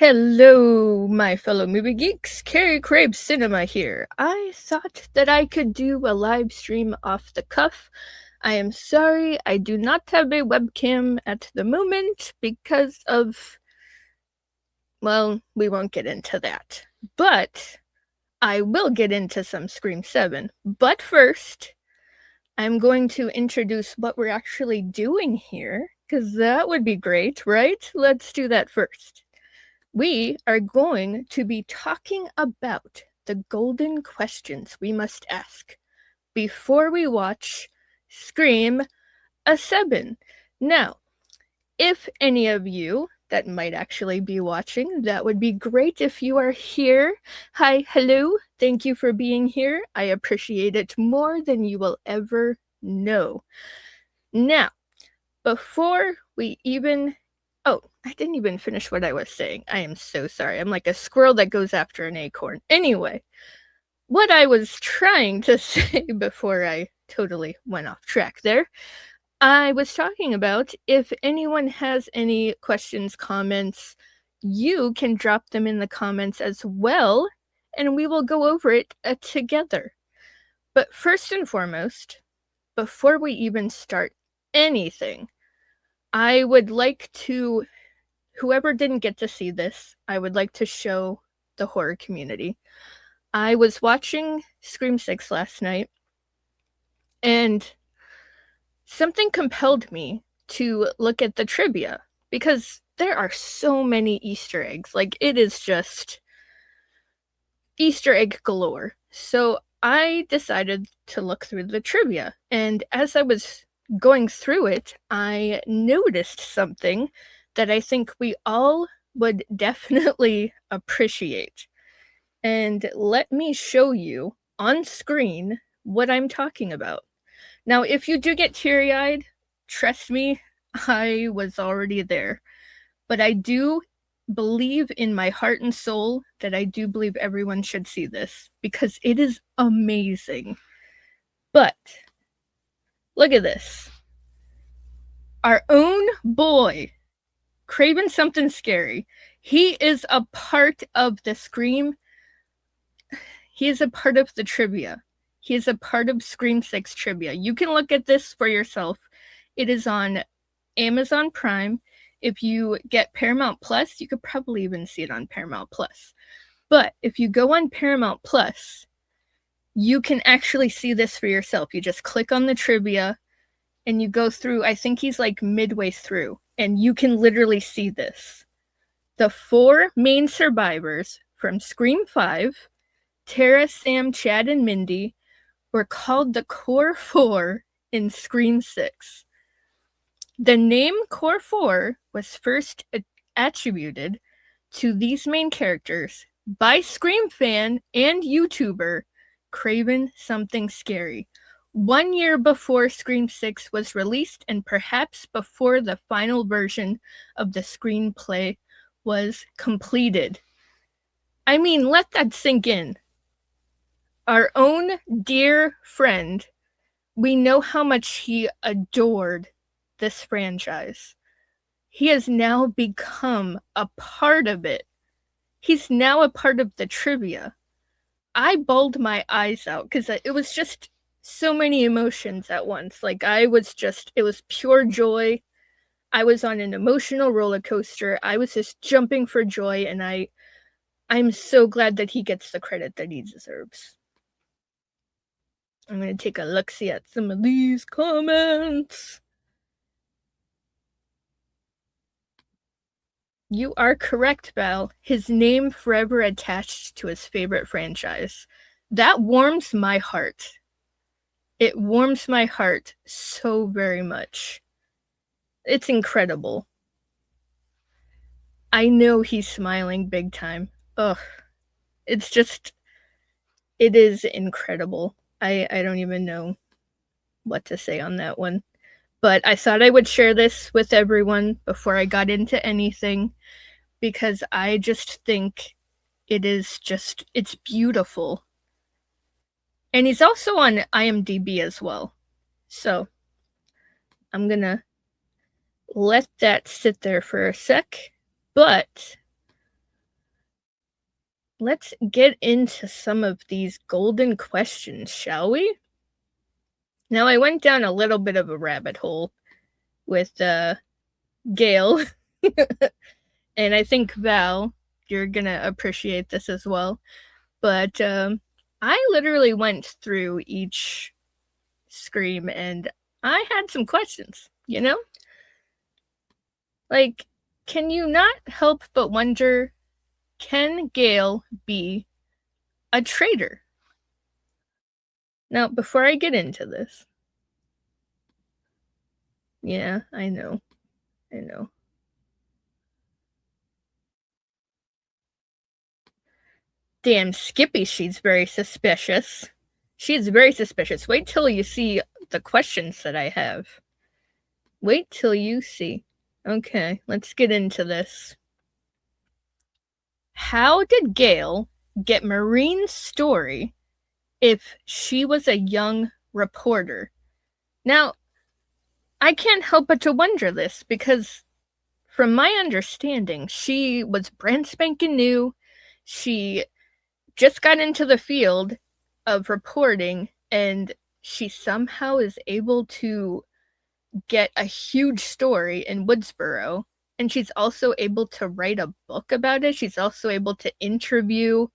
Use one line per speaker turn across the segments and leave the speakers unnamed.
Hello, my fellow movie geeks. Carey Craves Cinema here. I thought that I could do a live stream off the cuff. I am sorry, I do not have a webcam at the moment because of, well, we won't get into that. But I will get into some Scream 7. But first, I'm going to introduce what we're actually doing here, because that would be great, right? Let's do that first. We are going to be talking about the golden questions we must ask before we watch Scream 7. Now, if any of you that might actually be watching, that would be great if you are here. Hi, hello, thank you for being here. I appreciate it more than you will ever know. Now, before we even... Oh, I didn't even finish what I was saying. I am so sorry. I'm like a squirrel that goes after an acorn. Anyway, what I was trying to say before I totally went off track there, I was talking about if anyone has any questions, comments, you can drop them in the comments as well, and we will go over it together. But first and foremost, before we even start anything, I would like to, whoever didn't get to see this, I would like to show the horror community. I was watching Scream 6 last night, and something compelled me to look at the trivia, because there are so many Easter eggs. Like, it is just Easter egg galore. So I decided to look through the trivia, and as I was going through it, I noticed something that I think we all would definitely appreciate. And let me show you on screen what I'm talking about. Now, if you do get teary-eyed, trust me, I was already there. But I do believe in my heart and soul that I do believe everyone should see this, because it is amazing. But look at this. Our own boy, Craven Something Scary. He is a part of the Scream. He is a part of the trivia. He is a part of Scream 6 trivia. You can look at this for yourself. It is on Amazon Prime. If you get Paramount Plus, you could probably even see it on Paramount Plus. But if you go on Paramount Plus, you can actually see this for yourself. You just click on the trivia and you go through. I think he's like midway through, and you can literally see this. The 4 main survivors from Scream 5, Tara, Sam, Chad, and Mindy, were called the Core 4 in Scream 6. The name Core 4 was first attributed to these main characters by Scream fan and YouTuber Craven Something Scary, 1 year before Scream 6 was released, and perhaps before the final version of the screenplay was completed. I mean, let that sink in. Our own dear friend, we know how much he adored this franchise. He has now become a part of it. He's now a part of the trivia. I bawled my eyes out because it was just so many emotions at once. Like, it was pure joy. I was on an emotional roller coaster. I was just jumping for joy, and I'm so glad that he gets the credit that he deserves. I'm going to take a look-see at some of these comments. You are correct, Val. His name forever attached to his favorite franchise. That warms my heart. It warms my heart so very much. It's incredible. I know he's smiling big time. Ugh. It is incredible. I don't even know what to say on that one. But I thought I would share this with everyone before I got into anything, because I just think it's beautiful. And he's also on IMDb as well. So I'm gonna let that sit there for a sec. But let's get into some of these golden questions, shall we? Now, I went down a little bit of a rabbit hole with Gale, and I think Val, you're gonna appreciate this as well. But I literally went through each Scream and I had some questions, you know? Like, can you not help but wonder, can Gale be a traitor? Now, before I get into this, yeah, I know. Damn, Skippy, she's very suspicious. She's very suspicious. Wait till you see the questions that I have. Wait till you see. Okay, let's get into this. How did Gale get Marine's story if she was a young reporter? Now, I can't help but to wonder this because, from my understanding, she was brand spanking new. She just got into the field of reporting and she somehow is able to get a huge story in Woodsboro. And she's also able to write a book about it. She's also able to interview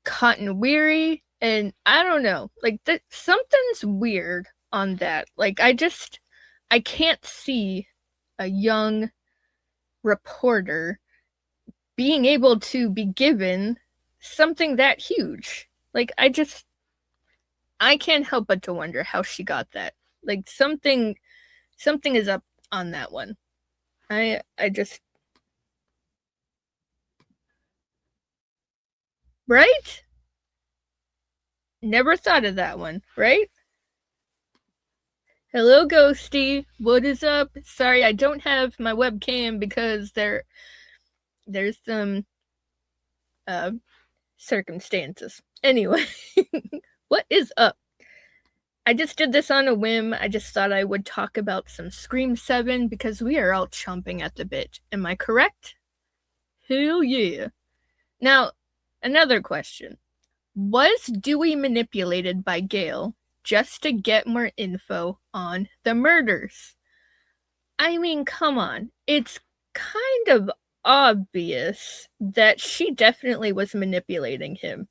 Cotton Weary. And I don't know, like something's weird on that. Like I can't see a young reporter being able to be given something that huge. Like I can't help but to wonder how she got that. Like something is up on that one. I just right? Never thought of that one, right? Hello, Ghosty. What is up? Sorry, I don't have my webcam because there's some circumstances. Anyway, what is up? I just did this on a whim. I just thought I would talk about some Scream 7 because we are all chomping at the bit. Am I correct? Hell yeah. Now, another question. Was Dewey manipulated by Gale just to get more info on the murders? I mean, come on. It's kind of obvious that she definitely was manipulating him.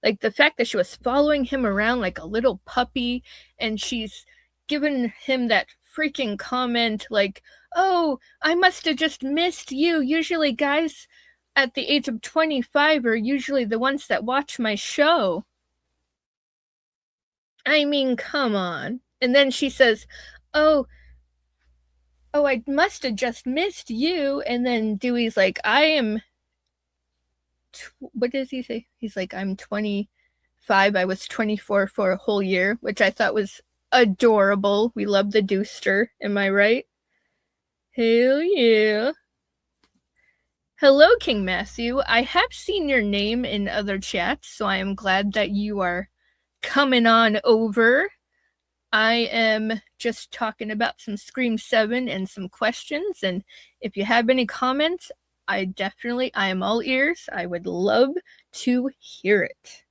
Like the fact that she was following him around like a little puppy and she's given him that freaking comment like, oh, I must have just missed you. Usually guys at the age of 25 are usually the ones that watch my show. I mean, come on. And then she says, oh, I must have just missed you. And then Dewey's like, I am. What does he say? He's like, I'm 25. I was 24 for a whole year, which I thought was adorable. We love the Dooster. Am I right? Hell yeah. Hello, King Matthew. I have seen your name in other chats, so I am glad that you are coming on over. I am just talking about some Scream 7 and some questions, and if you have any comments, I am all ears. I would love to hear it.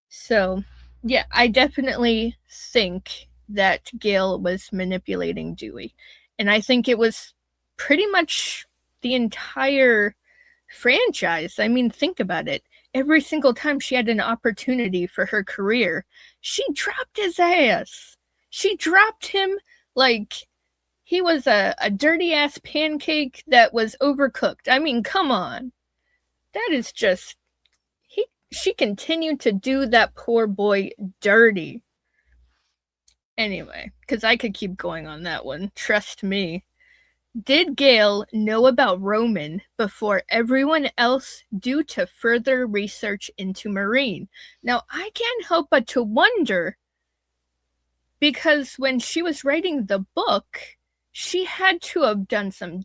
So, yeah, I definitely think that Gale was manipulating Dewey. And I think it was pretty much the entire franchise. I mean, think about it. Every single time she had an opportunity for her career, she dropped his ass. She dropped him like he was a dirty ass pancake that was overcooked. I mean, come on. That is just she continued to do that poor boy dirty. Anyway, because I could keep going on that one. Trust me. Did Gale know about Roman before everyone else due to further research into Marine? Now, I can't help but to wonder because when she was writing the book, she had to have done some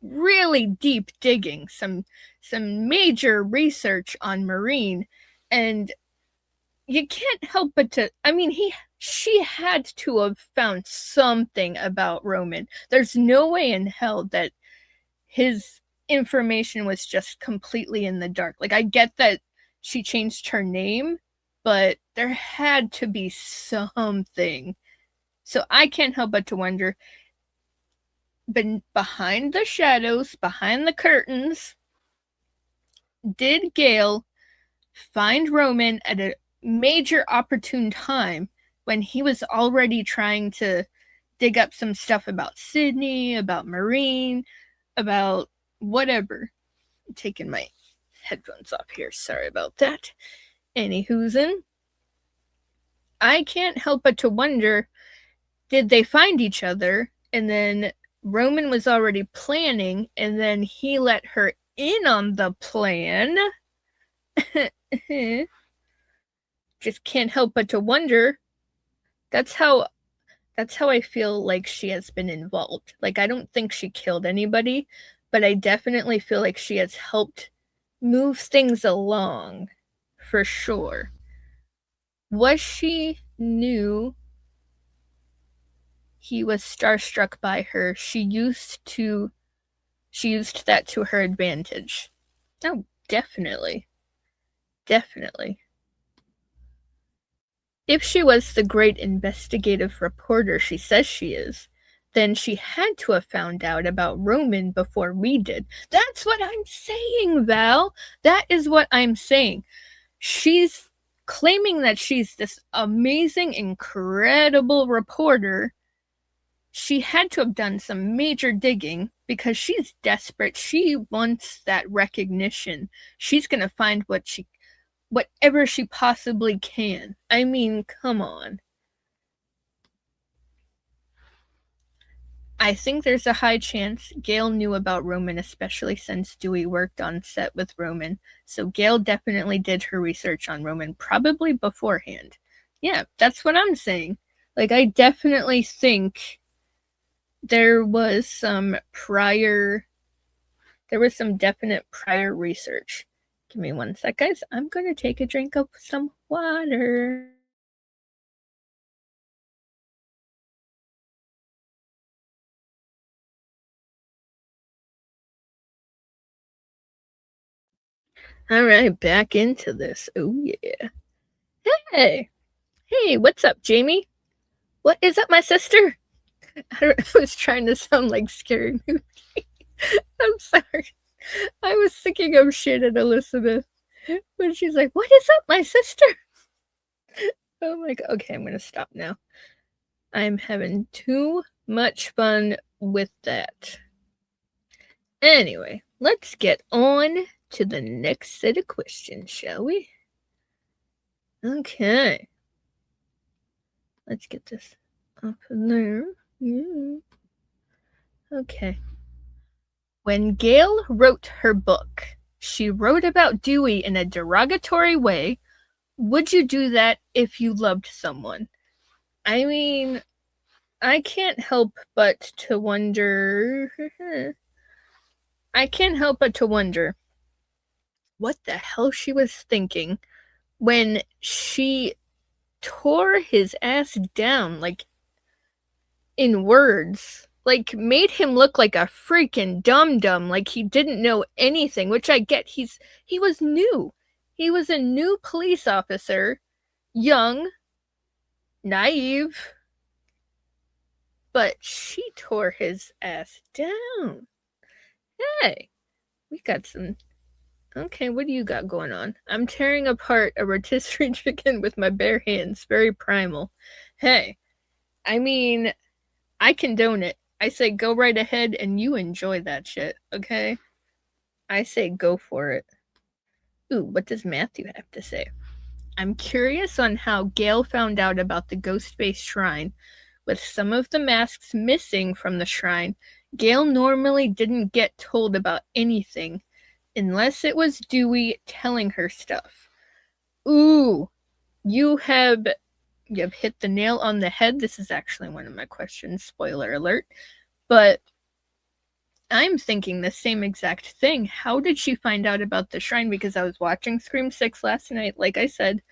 really deep digging, some major research on Marine, and you can't help but to, I mean, she had to have found something about Roman. There's no way in hell that his information was just completely in the dark. Like, I get that she changed her name, but there had to be something. So I can't help but to wonder, behind the shadows, behind the curtains, did Gale find Roman at a major opportune time when he was already trying to dig up some stuff about Sydney, about Marine, about whatever? I'm taking my headphones off here. Sorry about that. Anywhoozin', I can't help but to wonder, did they find each other and then Roman was already planning and then he let her in on the plan? Just can't help but to wonder. That's how I feel like she has been involved. Like, I don't think she killed anybody, but I definitely feel like she has helped move things along, for sure. Was she knew he was starstruck by her? She used that to her advantage. Oh, definitely. Definitely. If she was the great investigative reporter she says she is, then she had to have found out about Roman before we did. That's what I'm saying, Val. That is what I'm saying. She's claiming that she's this amazing, incredible reporter. She had to have done some major digging because she's desperate. She wants that recognition. She's going to find whatever she possibly can. I mean, come on. I think there's a high chance Gale knew about Roman, especially since Dewey worked on set with Roman. So Gale definitely did her research on Roman, probably beforehand. Yeah, that's what I'm saying. Like, I definitely think there was some definite prior research. Give me one sec, guys. I'm gonna take a drink of some water. All right, back into this. Oh yeah. Hey, what's up, Jamie? What is up, my sister? I was trying to sound like Scary Movie. I'm sorry. I was thinking of shit at Elizabeth when she's like, "What is up, my sister?" Oh my god. Okay, I'm gonna stop now. I'm having too much fun with that. Anyway, let's get on to the next set of questions, shall we? Okay. Let's get this up in there. Yeah. Okay. When Gale wrote her book, she wrote about Dewey in a derogatory way. Would you do that if you loved someone? I mean, I can't help but to wonder. I can't help but to wonder what the hell she was thinking when she tore his ass down, like, in words. Like, made him look like a freaking dum-dum, like he didn't know anything, which I get. He was new. He was a new police officer, young, naive, but she tore his ass down. Hey, we got some... Okay, what do you got going on? I'm tearing apart a rotisserie chicken with my bare hands. Very primal. Hey, I mean, I condone it. I say go right ahead and you enjoy that shit, okay? I say go for it. Ooh, what does Matthew have to say? I'm curious on how Gale found out about the ghost-based shrine. With some of the masks missing from the shrine, Gale normally didn't get told about anything unless it was Dewey telling her stuff. Ooh, you have hit the nail on the head. This is actually one of my questions, spoiler alert. But I'm thinking the same exact thing. How did she find out about the shrine? Because I was watching Scream 6 last night, like I said,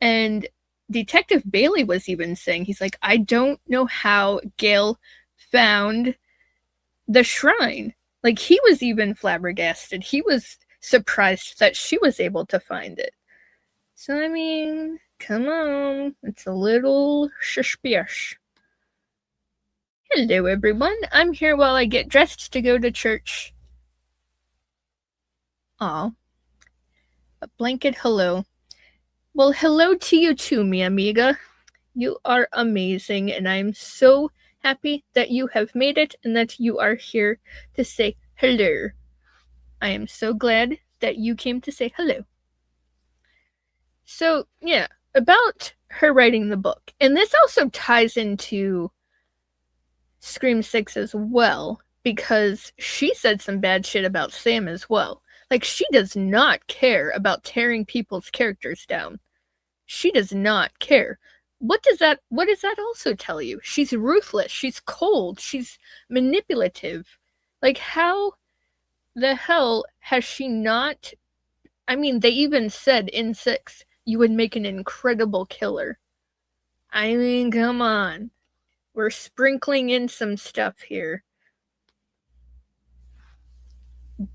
and Detective Bailey was even saying, he's like, I don't know how Gale found the shrine. Like, he was even flabbergasted. He was surprised that she was able to find it. So, I mean, come on. It's a little suspicious. Hello, everyone. I'm here while I get dressed to go to church. Aw. A blanket hello. Well, hello to you too, mi amiga. You are amazing, and I'm so happy that you have made it and that you are here to say hello. I am so glad that you came to say hello. So, yeah, about her writing the book. And this also ties into Scream 6 as well, because she said some bad shit about Sam as well. Like, she does not care about tearing people's characters down. She does not care. What does that also tell you? She's ruthless, she's cold, she's manipulative. Like, how the hell has she not? I mean, they even said in 6 you would make an incredible killer. I mean, come on. We're sprinkling in some stuff here.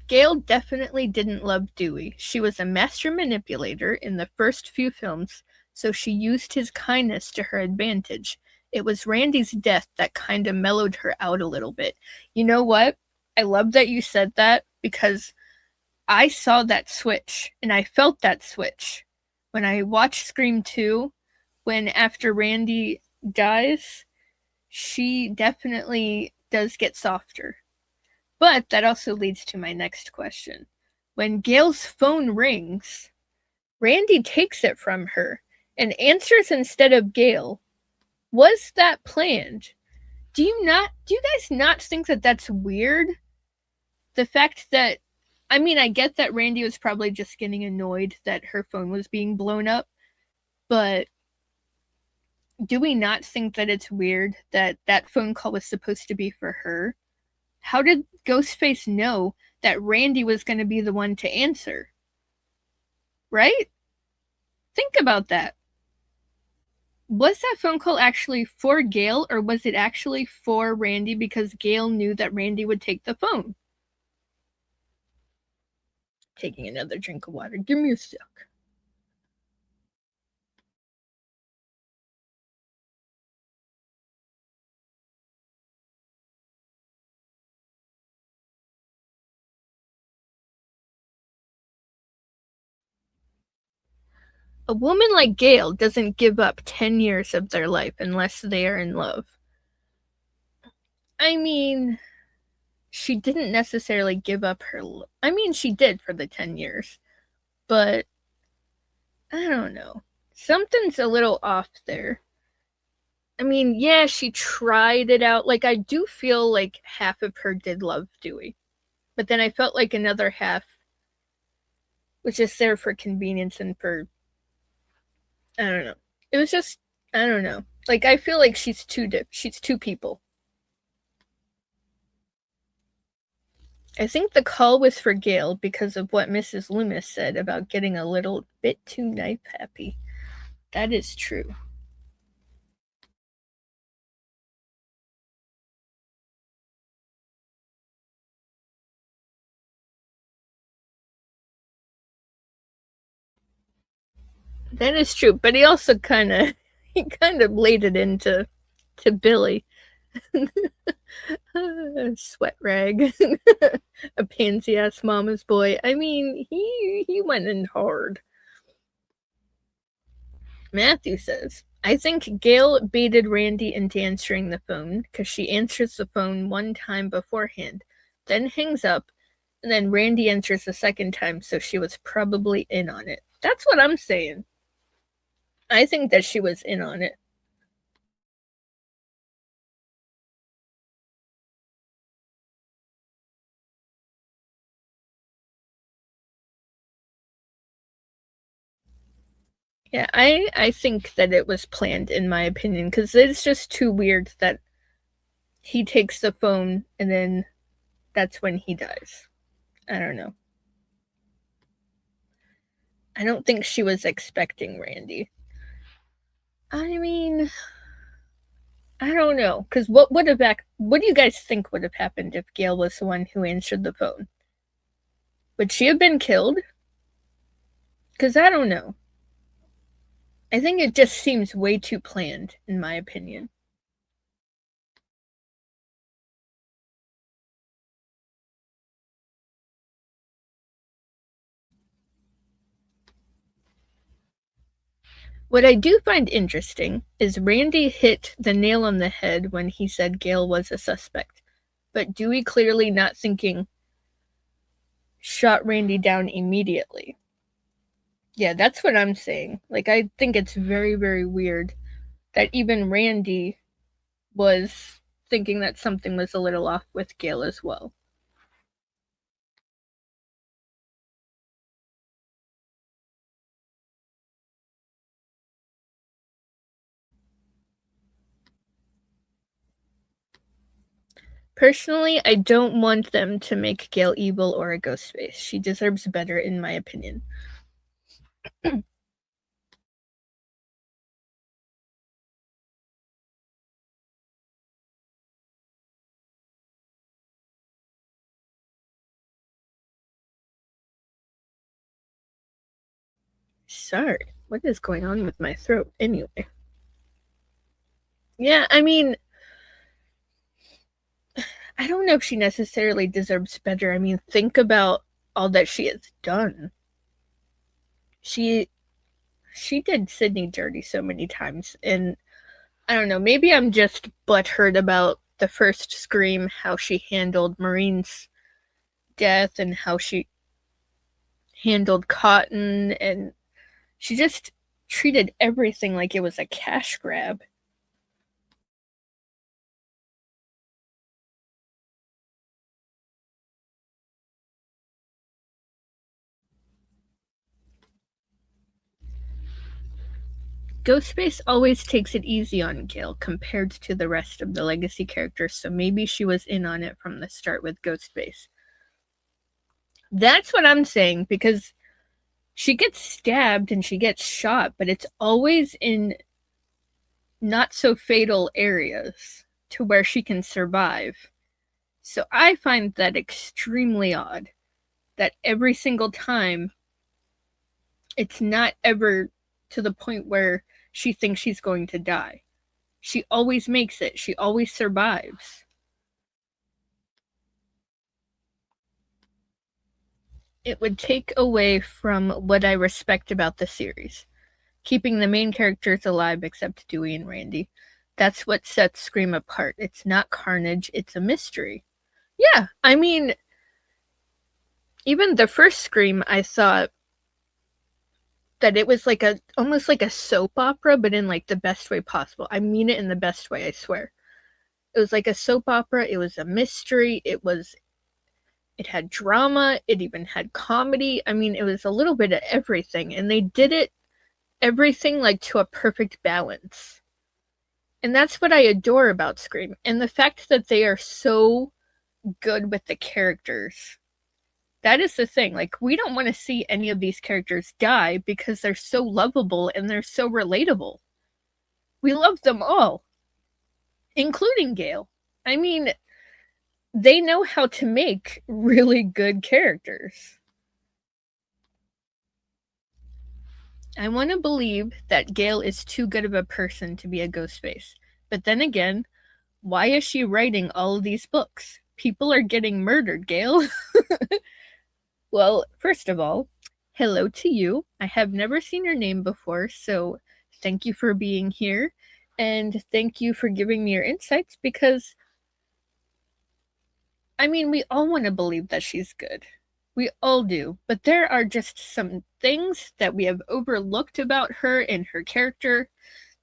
Gale definitely didn't love Dewey. She was a master manipulator in the first few films, so she used his kindness to her advantage. It was Randy's death that kind of mellowed her out a little bit. You know what? I love that you said that, because I saw that switch and I felt that switch when I watched Scream 2. When after Randy dies, she definitely does get softer. But that also leads to my next question. When Gale's phone rings, Randy takes it from her and answers instead of Gale. Was that planned? Do you guys not think that that's weird? The fact that, I mean, I get that Randy was probably just getting annoyed that her phone was being blown up, but do we not think that it's weird that that phone call was supposed to be for her? How did Ghostface know that Randy was going to be the one to answer? Right? Think about that. Was that phone call actually for Gale, or was it actually for Randy because Gale knew that Randy would take the phone? Taking another drink of water. Give me a sec. A woman like Gale doesn't give up 10 years of their life unless they are in love. I mean, she didn't necessarily give up her. I mean, she did for the 10 years, but I don't know. Something's a little off there. I mean, yeah, she tried it out. Like, I do feel like half of her did love Dewey, but then I felt like another half was just there for convenience and for, I don't know. It was just, I don't know. Like, I feel like she's two people. I think the call was for Gale because of what Mrs. Loomis said about getting a little bit too knife happy. That is true. That is true, but he also he kind of laid it into to Billy. Sweat rag. A pansy ass mama's boy. I mean, he went in hard. Matthew says, I think Gail baited Randy into answering the phone because she answers the phone one time beforehand, then hangs up, and then Randy answers the second time, so she was probably in on it. That's what I'm saying. I think that she was in on it. Yeah, I think that it was planned, in my opinion, because it's just too weird that he takes the phone and then that's when he dies. I don't know. I don't think she was expecting Randy. I mean, I don't know, because what do you guys think would have happened if Gale was the one who answered the phone? Would she have been killed? Because I don't know. I think it just seems way too planned, in my opinion. What I do find interesting is Randy hit the nail on the head when he said Gale was a suspect, but Dewey clearly not thinking shot Randy down immediately. Yeah, that's what I'm saying. Like, I think it's very, very weird that even Randy was thinking that something was a little off with Gale as well. Personally, I don't want them to make Gale evil or a ghost face. She deserves better, in my opinion. Sorry, what is going on with my throat anyway? Yeah, I mean, I don't know if she necessarily deserves better. I mean, think about all that she has done. She did Sydney dirty so many times, and I don't know, maybe I'm just butthurt about the first Scream, how she handled Maureen's death and how she handled Cotton, and she just treated everything like it was a cash grab. Ghostface always takes it easy on Gale compared to the rest of the legacy characters, so maybe she was in on it from the start with Ghostface. That's what I'm saying, because she gets stabbed and she gets shot, but it's always in not so fatal areas to where she can survive. So I find that extremely odd that every single time it's not ever to the point where she thinks she's going to die. She always makes it, she always survives. It would take away from what I respect about the series, keeping the main characters alive except Dewey and Randy. That's what sets Scream apart. It's not carnage, it's a mystery. Yeah, I mean, even the first Scream, I thought that it was like almost like a soap opera, but in like the best way possible. I mean it in the best way, I swear. It was like a soap opera, it was a mystery, it had drama, it even had comedy. I mean, it was a little bit of everything, and they did it everything like to a perfect balance. And that's what I adore about Scream. And the fact that they are so good with the characters. That is the thing. Like, we don't want to see any of these characters die because they're so lovable and they're so relatable. We love them all, including Gale. I mean, they know how to make really good characters. I want to believe that Gale is too good of a person to be a Ghostface. But then again, why is she writing all of these books? People are getting murdered, Gale. Well, first of all, hello to you. I have never seen your name before, so thank you for being here. And thank you for giving me your insights because, I mean, we all want to believe that she's good. We all do. But there are just some things that we have overlooked about her and her character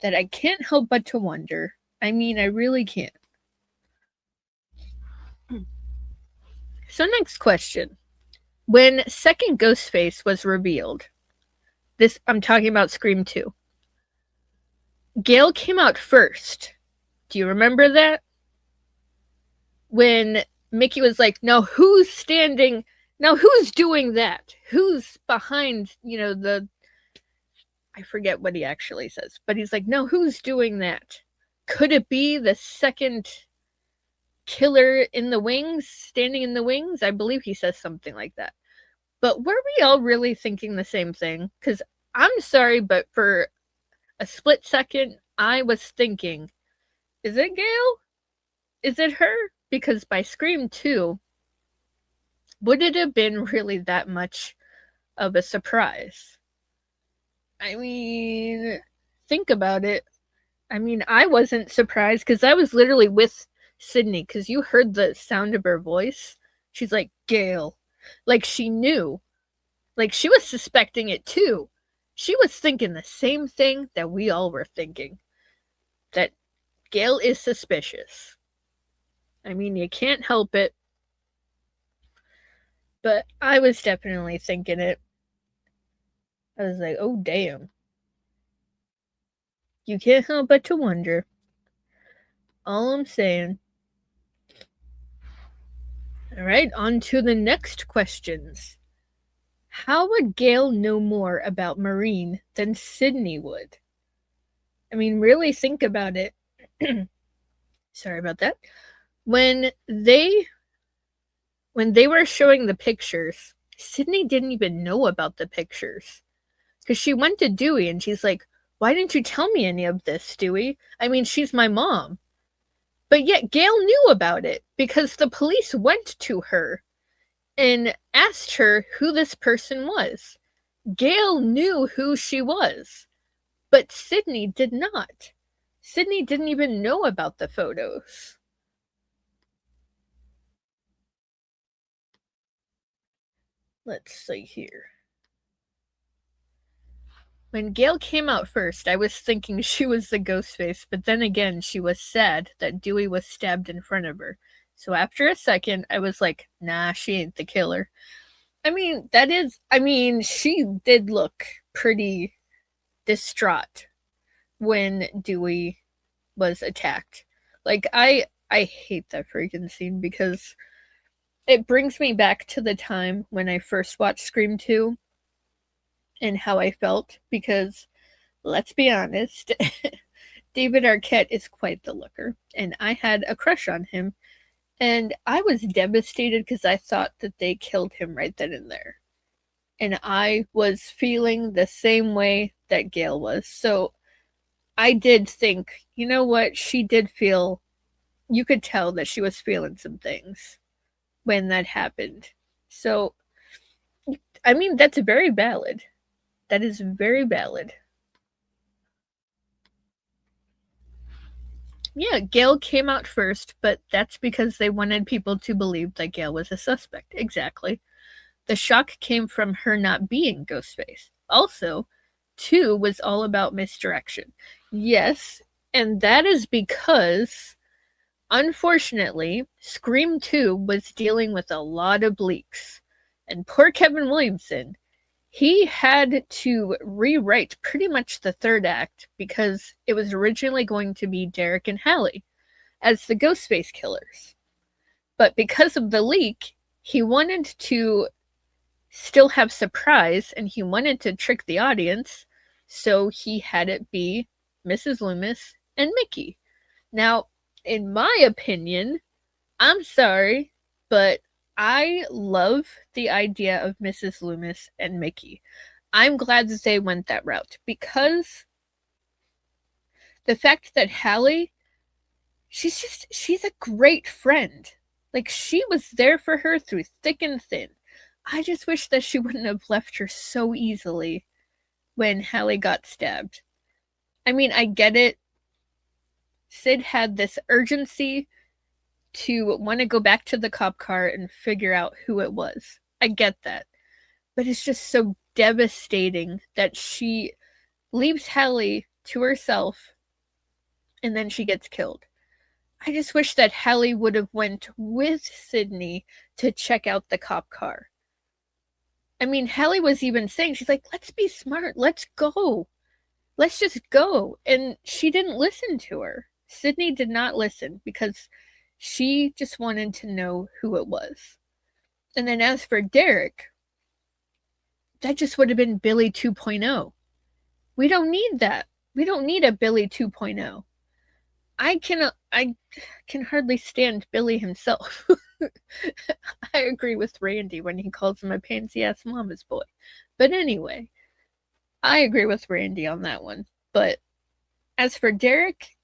that I can't help but to wonder. I mean, I really can't. So, next question. When second Ghostface was revealed, this I'm talking about Scream 2. Gale came out first. Do you remember that? When Mickey was like, "Now who's standing? Now who's doing that? Who's behind, the I forget what he actually says, but he's like, "No, who's doing that?" could it be the second killer in the wings, standing in the wings? I believe he says something like that. But were we all really thinking the same thing? Because I'm sorry, but for a split second, I was thinking, is it Gale? Is it her? Because by Scream 2, would it have been really that much of a surprise? I mean, think about it. I mean, I wasn't surprised because I was literally with Sydney because you heard the sound of her voice. She's like, Gale. Like she knew. Like she was suspecting it too. She was thinking the same thing that we all were thinking. That Gale is suspicious. I mean, you can't help it. But I was definitely thinking it. I was like, oh, damn. You can't help but to wonder. All I'm saying. All right, on to the next questions. How would Gale know more about Maureen than Sydney would? I mean, really think about it. Sorry about that. When they were showing the pictures, Sydney didn't even know about the pictures. Because she went to Dewey and she's like, why didn't you tell me any of this, Dewey? I mean, she's my mom. But yet Gale knew about it because the police went to her and asked her who this person was. Gale knew who she was, but Sydney did not. Sydney didn't even know about the photos. Let's see here. When Gale came out first, I was thinking she was the Ghostface, but then again, she was sad that Dewey was stabbed in front of her. So after a second, I was like, nah, she ain't the killer. I mean, she did look pretty distraught when Dewey was attacked. Like, I hate that freaking scene because it brings me back to the time when I first watched Scream 2 and how I felt because, let's be honest, David Arquette is quite the looker, and I had a crush on him, and I was devastated because I thought that they killed him right then and there. And I was feeling the same way that Gale was. So I did think, you know what, she did feel, you could tell that she was feeling some things when that happened. So, I mean, that's very valid. That is very valid. Yeah, Gale came out first, but that's because they wanted people to believe that Gale was a suspect. Exactly. The shock came from her not being Ghostface. Also, 2 was all about misdirection. Yes, and that is because, unfortunately, Scream 2 was dealing with a lot of leaks. And poor Kevin Williamson, he had to rewrite pretty much the third act because it was originally going to be Derek and Hallie as the Ghostface killers. But because of the leak, he wanted to still have surprise and he wanted to trick the audience, so he had it be Mrs. Loomis and Mickey. Now, in my opinion, I'm sorry, but I love the idea of Mrs. Loomis and Mickey. I'm glad that they went that route because the fact that Hallie, she's a great friend. Like, she was there for her through thick and thin. I just wish that she wouldn't have left her so easily when Hallie got stabbed. I mean, I get it. Sid had this urgency to want to go back to the cop car and figure out who it was. I get that. But it's just so devastating that she leaves Hallie to herself and then she gets killed. I just wish that Hallie would have went with Sydney to check out the cop car. I mean, Hallie was even saying, she's like, let's be smart. Let's go. Let's just go. And she didn't listen to her. Sydney did not listen because she just wanted to know who it was. And then as for Derek, that just would have been Billy 2.0. We don't need that. We don't need a Billy 2.0. I can hardly stand Billy himself. I agree with Randy when he calls him a pansy-ass mama's boy. But anyway, I agree with Randy on that one. But as for Derek,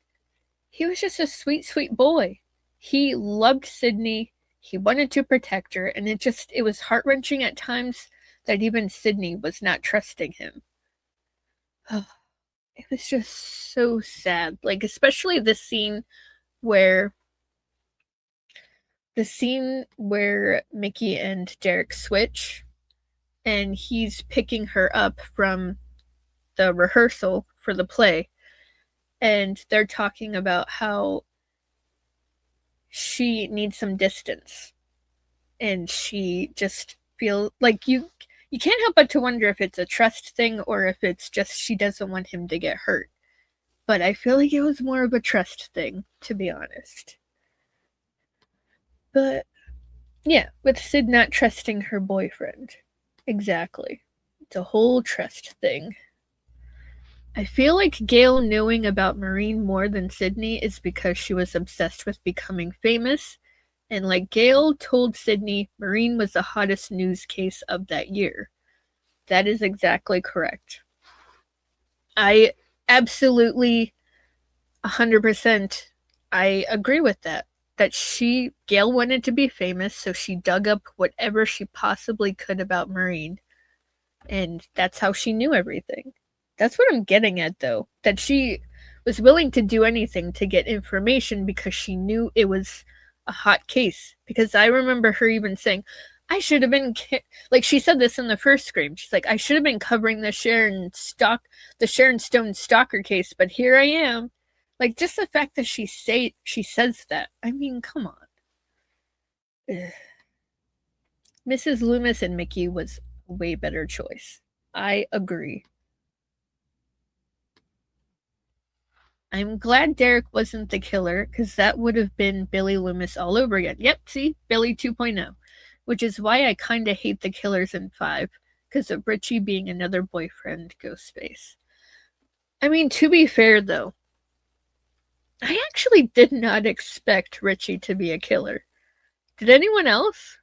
he was just a sweet, sweet boy. He loved Sydney. He wanted to protect her, and it was heart-wrenching at times that even Sydney was not trusting him. It was just so sad. Like, especially the scene where Mickey and Derek switch, and he's picking her up from the rehearsal for the play, and they're talking about how she needs some distance, and she just feels like you can't help but to wonder if it's a trust thing or if it's just she doesn't want him to get hurt. But I feel like it was more of a trust thing, to be honest. But yeah, with Sid not trusting her boyfriend. Exactly. It's a whole trust thing. I feel like Gale knowing about Maureen more than Sydney is because she was obsessed with becoming famous, and like Gale told Sydney, Maureen was the hottest news case of that year. That is exactly correct. I absolutely 100% I agree with that. That Gale wanted to be famous, so she dug up whatever she possibly could about Maureen. And that's how she knew everything. That's what I'm getting at, though. That she was willing to do anything to get information because she knew it was a hot case. Because I remember her even saying, I should have been, like she said this in the first Scream. She's like, I should have been covering the Sharon Stone stalker case, but here I am. Like, just the fact that she says that. I mean, come on. Ugh. Mrs. Loomis and Mickey was a way better choice. I agree. I'm glad Derek wasn't the killer, because that would have been Billy Loomis all over again. Yep, see? Billy 2.0. Which is why I kinda hate the killers in 5, because of Richie being another boyfriend Ghostface. I mean, to be fair, though, I actually did not expect Richie to be a killer. Did anyone else?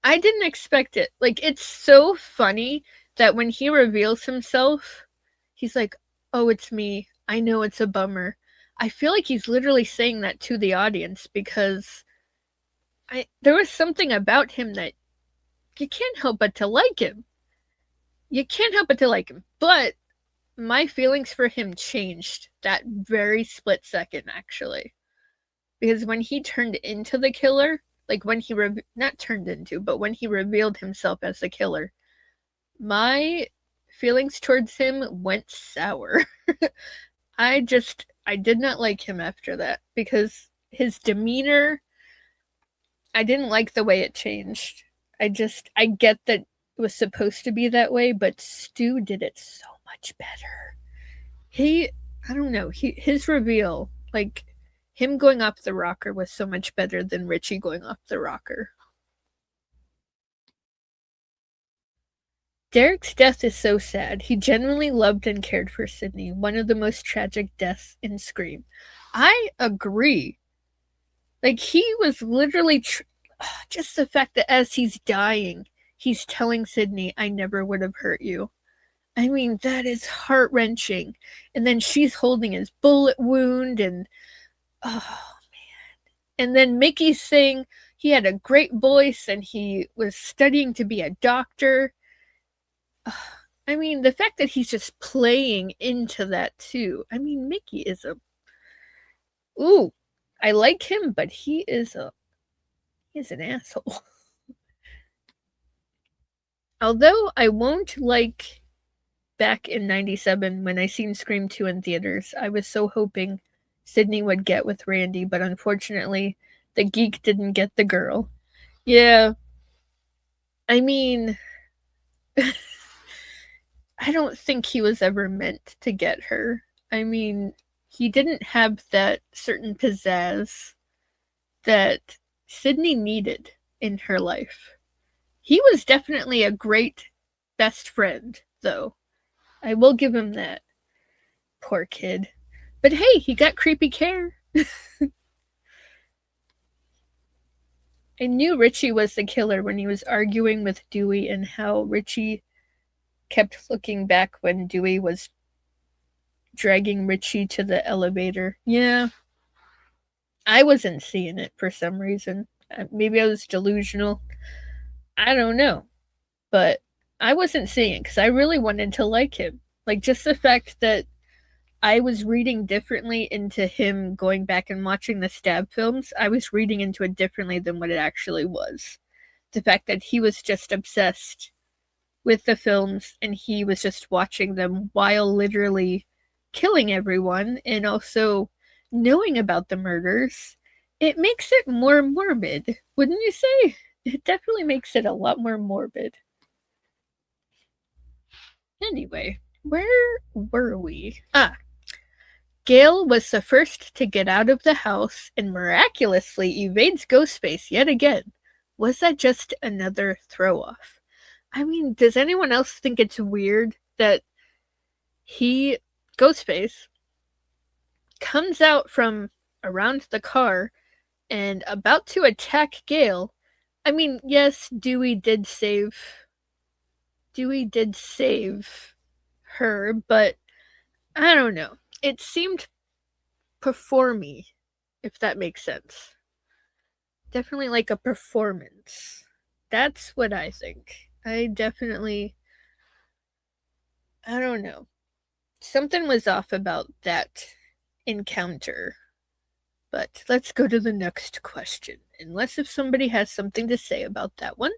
I didn't expect it. Like, it's so funny that when he reveals himself, he's like, oh, it's me. I know it's a bummer. I feel like he's literally saying that to the audience because there was something about him that you can't help but to like him. You can't help but to like him. But my feelings for him changed that very split second, actually. Because when he turned into the killer, like when he not turned into, but when he revealed himself as the killer, my feelings towards him went sour. I did not like him after that because his demeanor, I didn't like the way it changed. I get that it was supposed to be that way, but Stu did it so much better. I don't know, his reveal, like him going off the rocker was so much better than Richie going off the rocker. Derek's death is so sad. He genuinely loved and cared for Sydney, one of the most tragic deaths in Scream. I agree. Like, he was literally just the fact that as he's dying, he's telling Sydney, I never would have hurt you. I mean, that is heart-wrenching. And then she's holding his bullet wound, and oh man. And then Mickey's saying he had a great voice and he was studying to be a doctor. I mean, the fact that he's just playing into that too. I mean, Mickey is ooh, I like him, but he's an asshole. Although I won't like back in 97 when I seen Scream 2 in theaters, I was so hoping Sydney would get with Randy, but unfortunately, the geek didn't get the girl. Yeah. I mean, I don't think he was ever meant to get her. I mean, he didn't have that certain pizzazz that Sydney needed in her life. He was definitely a great best friend, though. I will give him that. Poor kid. But hey, he got creepy care. I knew Richie was the killer when he was arguing with Dewey and how Richie kept looking back when Dewey was dragging Richie to the elevator. Yeah. I wasn't seeing it for some reason. Maybe I was delusional. I don't know. But I wasn't seeing it because I really wanted to like him. Like, just the fact that I was reading differently into him going back and watching the stab films, I was reading into it differently than what it actually was. The fact that he was just obsessed with the films and he was just watching them while literally killing everyone and also knowing about the murders, it makes it more morbid, wouldn't you say? It definitely makes it a lot more morbid. Anyway, where were we? Gale was the first to get out of the house and miraculously evades Ghostface yet again. Was that just another throw-off? I mean, does anyone else think it's weird that Ghostface, comes out from around the car and about to attack Gale? I mean, yes, Dewey did save her, but I don't know. It seemed performy, if that makes sense. Definitely like a performance. That's what I think. I don't know. Something was off about that encounter. But let's go to the next question, unless if somebody has something to say about that one.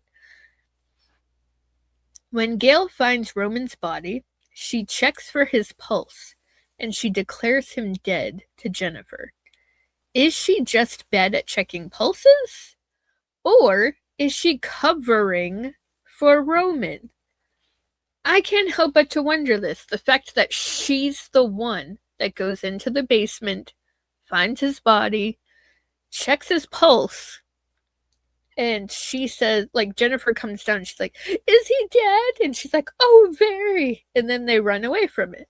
When Gale finds Roman's body, she checks for his pulse, and she declares him dead to Jennifer. Is she just bad at checking pulses? Or is she covering for Roman? I can't help but to wonder this. The fact that she's the one that goes into the basement, finds his body, checks his pulse, and she says, like, Jennifer comes down and she's like, is he dead? And she's like, oh, very. And then they run away from it.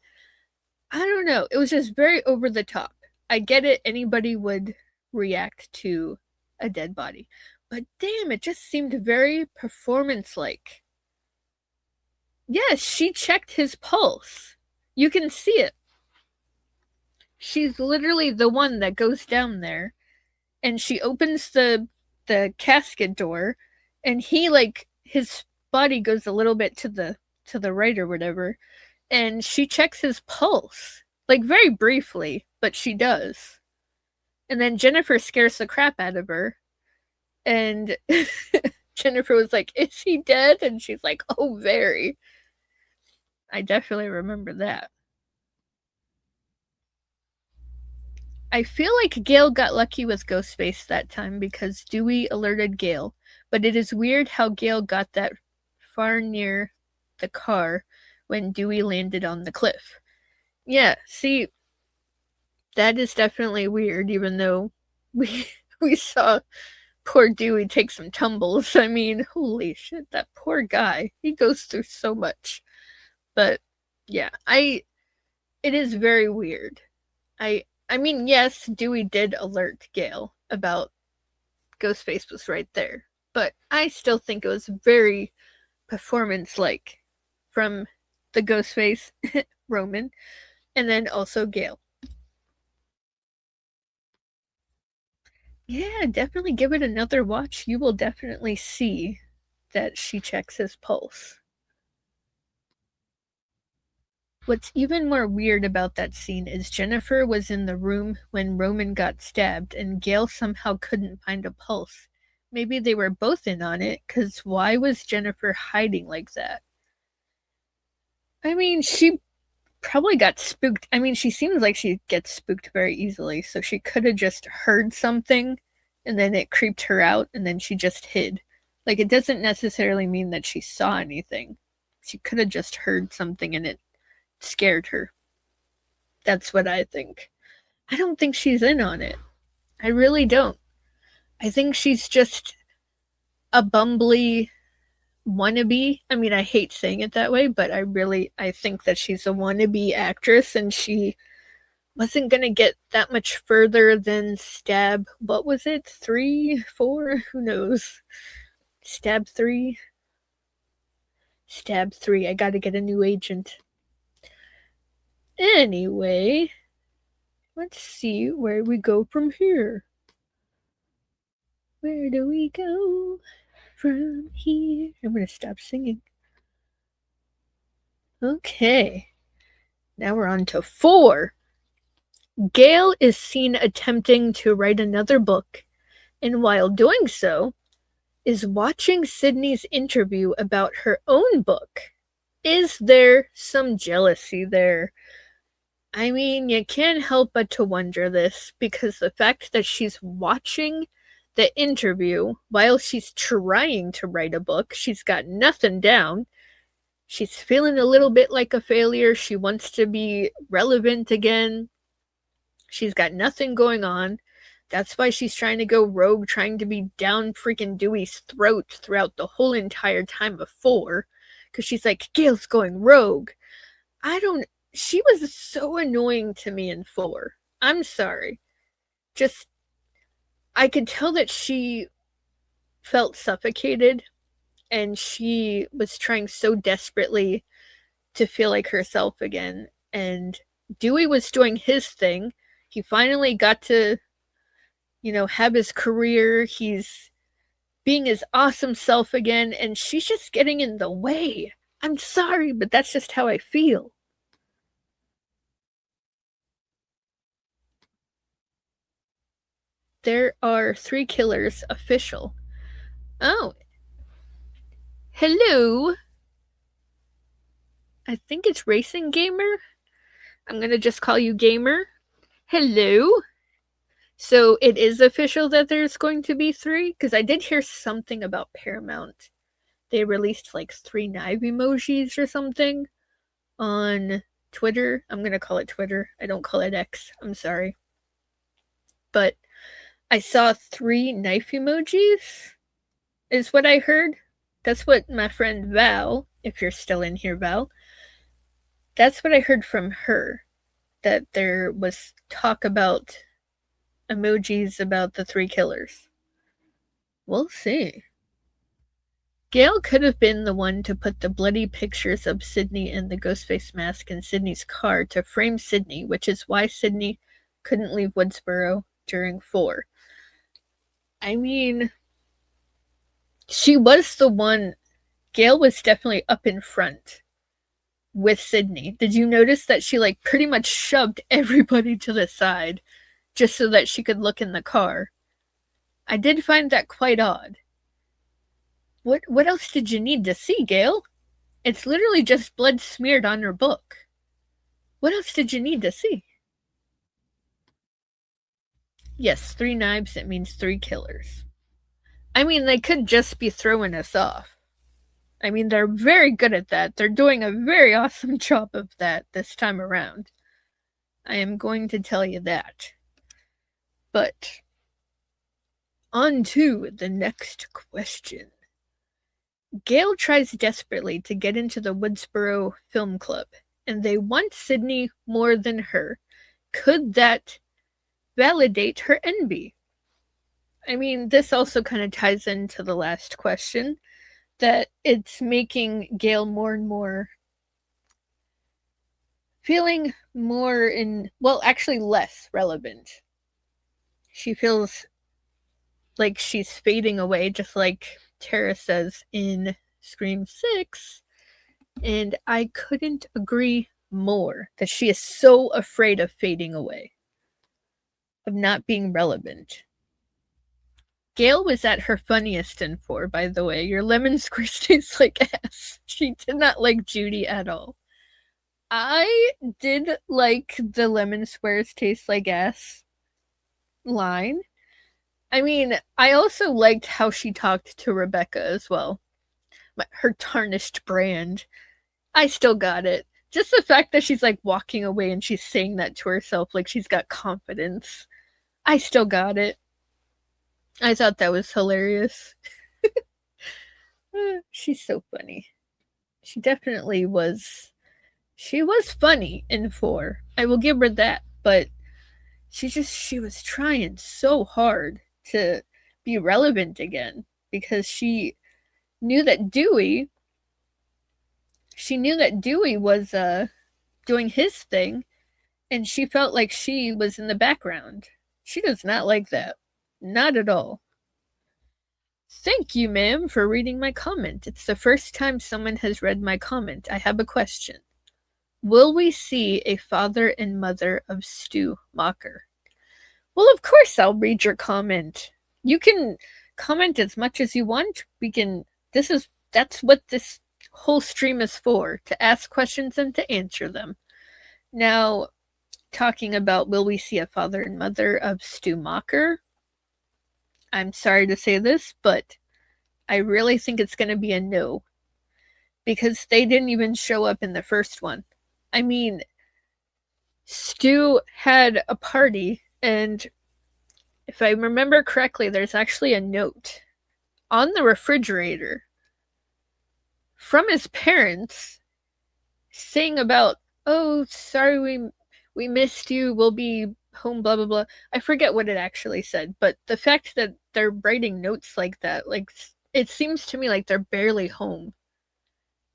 I don't know. It was just very over the top. I get it. Anybody would react to a dead body. But damn, it just seemed very performance-like. Yes, she checked his pulse. You can see it. She's literally the one that goes down there. And she opens the casket door. And he, like, his body goes a little bit to the right or whatever. And she checks his pulse. Like, very briefly, but she does. And then Jennifer scares the crap out of her. And Jennifer was like, is he dead? And she's like, oh, very. I definitely remember that. I feel like Gale got lucky with Ghostface that time because Dewey alerted Gale, but it is weird how Gale got that far near the car when Dewey landed on the cliff. Yeah, see, that is definitely weird, even though we saw poor Dewey take some tumbles. I mean, holy shit, that poor guy. He goes through so much. But yeah, it is very weird. I mean, yes, Dewey did alert Gale about Ghostface was right there, but I still think it was very performance-like from the Ghostface, Roman, and then also Gale. Yeah, definitely give it another watch. You will definitely see that she checks his pulse. What's even more weird about that scene is Jennifer was in the room when Roman got stabbed and Gale somehow couldn't find a pulse. Maybe they were both in on it, because why was Jennifer hiding like that? I mean, she probably got spooked. I mean, she seems like she gets spooked very easily, so she could have just heard something and then it creeped her out and then she just hid. Like, it doesn't necessarily mean that she saw anything. She could have just heard something and it scared her. That's what I think. I don't think she's in on it. I really don't. I think she's just a bumbly wannabe. I mean, I hate saying it that way, but I think that she's a wannabe actress and she wasn't gonna get that much further than stab. What was it? 3, 4? Who knows? Stab 3? Stab 3. I gotta get a new agent. Anyway, let's see where we go from here. Where do we go from here? I'm gonna stop singing. Okay. Now we're on to 4. Gale is seen attempting to write another book, and while doing so, is watching Sydney's interview about her own book. Is there some jealousy there? I mean, you can't help but to wonder this, because the fact that she's watching the interview while she's trying to write a book, she's got nothing down. She's feeling a little bit like a failure. She wants to be relevant again. She's got nothing going on. That's why she's trying to go rogue, trying to be down freaking Dewey's throat throughout the whole entire time of 4. Because she's like, Gale's going rogue. She was so annoying to me in 4. I'm sorry. Just, I could tell that she felt suffocated, and she was trying so desperately to feel like herself again. And Dewey was doing his thing. He finally got to, have his career. He's being his awesome self again, and she's just getting in the way. I'm sorry, but that's just how I feel. There are 3 killers official. Oh. Hello. I think it's Racing Gamer. I'm gonna just call you Gamer. Hello. So it is official that there's going to be 3? Because I did hear something about Paramount. They released like 3 knife emojis or something on Twitter. I'm gonna call it Twitter. I don't call it X. I'm sorry. But I saw 3 knife emojis, is what I heard. That's what my friend Val, if you're still in here, Val, that's what I heard from her. That there was talk about emojis about the 3 killers. We'll see. Gale could have been the one to put the bloody pictures of Sydney and the Ghostface mask in Sydney's car to frame Sydney, which is why Sydney couldn't leave Woodsboro during 4. I mean, she was the one. Gale was definitely up in front with Sydney. Did you notice that she pretty much shoved everybody to the side just so that she could look in the car? I did find that quite odd. What else did you need to see, Gale? It's literally just blood smeared on her book. What else did you need to see? Yes, 3 knives, it means 3 killers. I mean, they could just be throwing us off. I mean, they're very good at that. They're doing a very awesome job of that this time around. I am going to tell you that. But on to the next question. Gale tries desperately to get into the Woodsboro Film Club, and they want Sydney more than her. Could that validate her envy? I mean, this also kind of ties into the last question, that it's making Gale more and more feeling more actually less relevant. She feels like she's fading away, just like Tara says in Scream 6, and I couldn't agree more that she is so afraid of fading away, of not being relevant. Gale was at her funniest in 4, by the way. Your lemon squeeze tastes like ass. She did not like Judy at all. I did like the lemon squares taste like ass line. I mean, I also liked how she talked to Rebecca as well. Her tarnished brand. I still got it. Just the fact that she's walking away and she's saying that to herself like she's got confidence. I still got it. I thought that was hilarious. She's so funny. She definitely was. She was funny in 4. I will give her that. but she was trying so hard to be relevant again because she knew that Dewey was doing his thing, and she felt like she was in the background. She does not like that. Not at all. Thank you, ma'am, for reading my comment. It's the first time someone has read my comment. I have a question. Will we see a father and mother of Stu Mocker? Well, of course I'll read your comment. You can comment as much as you want. That's what this whole stream is for, to ask questions and to answer them. Now, talking about will we see a father and mother of Stu Mocker? I'm sorry to say this, but I really think it's going to be a no. Because they didn't even show up in the first one. I mean, Stu had a party, and if I remember correctly, there's actually a note on the refrigerator from his parents saying about, oh, sorry, we missed you, we'll be home, blah, blah, blah. I forget what it actually said, but the fact that they're writing notes like that, like, it seems to me like they're barely home.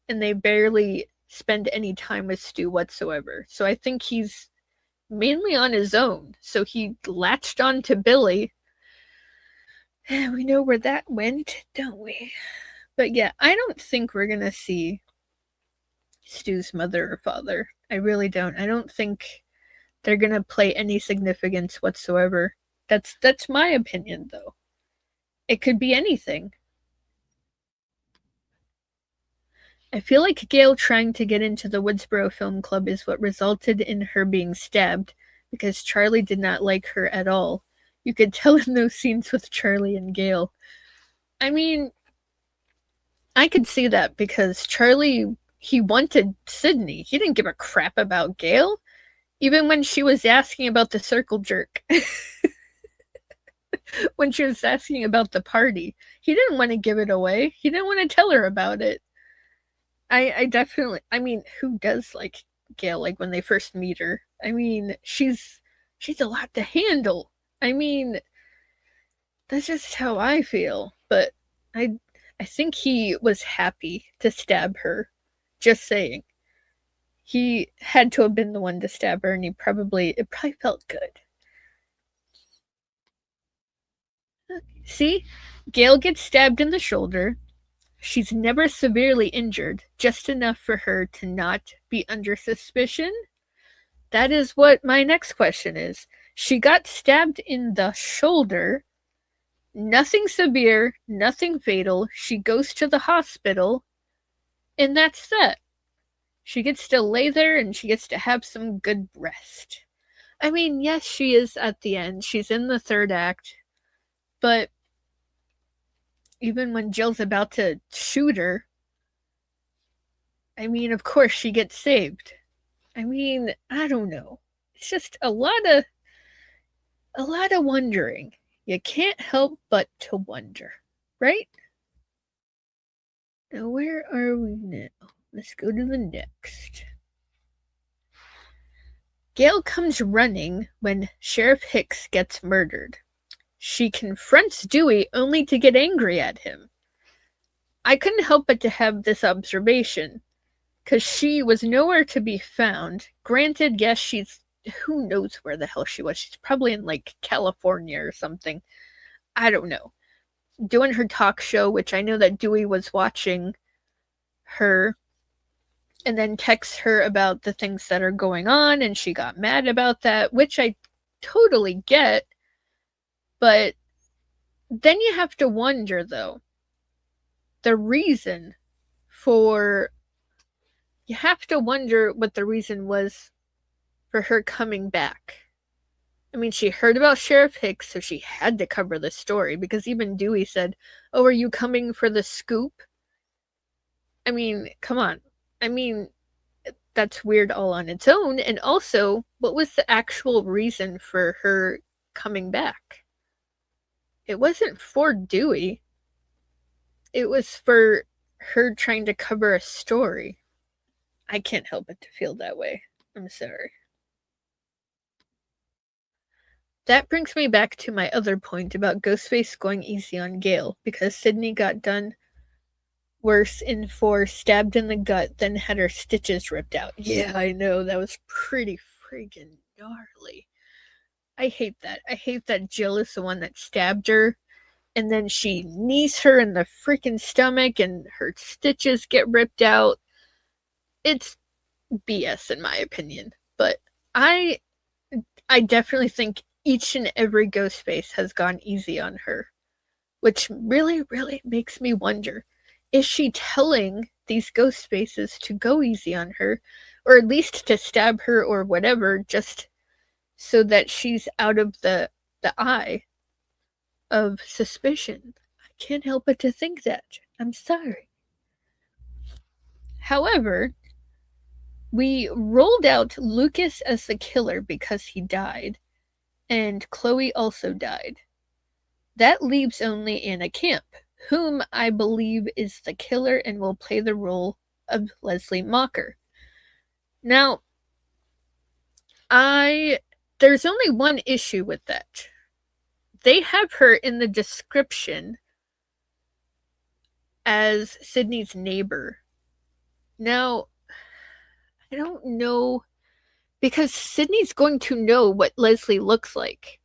And they barely spend any time with Stu whatsoever. So I think he's mainly on his own. So he latched on to Billy. And we know where that went, don't we? But yeah, I don't think we're going to see Stu's mother or father. I really don't. I don't think they're going to play any significance whatsoever. That's my opinion, though. It could be anything. I feel like Gale trying to get into the Woodsboro Film Club is what resulted in her being stabbed, because Charlie did not like her at all. You could tell in those scenes with Charlie and Gale. I mean, I could see that because Charlie, he wanted Sydney. He didn't give a crap about Gale. Even when she was asking about the circle jerk. When she was asking about the party. He didn't want to give it away. He didn't want to tell her about it. I definitely, I mean, who does like Gale, like when they first meet her? I mean, she's a lot to handle. I mean, that's just how I feel. But I think he was happy to stab her. Just saying. He had to have been the one to stab her, and it probably felt good. See? Gale gets stabbed in the shoulder. She's never severely injured, just enough for her to not be under suspicion. That is what my next question is. She got stabbed in the shoulder. Nothing severe, nothing fatal. She goes to the hospital, and that's that. She gets to lay there and she gets to have some good rest. I mean, yes, she is at the end. She's in the third act. But even when Jill's about to shoot her, I mean, of course she gets saved. I mean, I don't know. It's just a lot of wondering. You can't help but to wonder, right? Now, where are we now? Let's go to the next. Gale comes running when Sheriff Hicks gets murdered. She confronts Dewey only to get angry at him. I couldn't help but to have this observation, because she was nowhere to be found. Granted, yes, who knows where the hell she was. She's probably in, like, California or something. I don't know. Doing her talk show, which I know that Dewey was watching her, and then texts her about the things that are going on, and she got mad about that, which I totally get. But then you have to wonder, though, the reason for... You have to wonder what the reason was for her coming back. I mean, she heard about Sheriff Hicks, so she had to cover the story, because even Dewey said, oh, are you coming for the scoop? I mean, come on. I mean, that's weird all on its own. And also, what was the actual reason for her coming back? It wasn't for Dewey. It was for her trying to cover a story. I can't help but to feel that way. I'm sorry. that brings me back to my other point about Ghostface going easy on Gale, because Sydney got done worse in 4, stabbed in the gut, then had her stitches ripped out. Yeah, I know, that was pretty friggin' gnarly. I hate that. I hate that Jill is the one that stabbed her, and then she knees her in the freaking stomach, and her stitches get ripped out. It's BS in my opinion, but I definitely think each and every Ghostface has gone easy on her, which really, really makes me wonder, is she telling these Ghostfaces to go easy on her, or at least to stab her or whatever, just so that she's out of the eye of suspicion? I can't help but to think that. I'm sorry. However, we rolled out Lucas as the killer because he died, and Chloe also died. That leaves only Anna Camp, whom I believe is the killer and will play the role of Leslie Mocker. Now, there's only one issue with that. They have her in the description as Sydney's neighbor. Now, I don't know, because Sydney's going to know what Leslie looks like.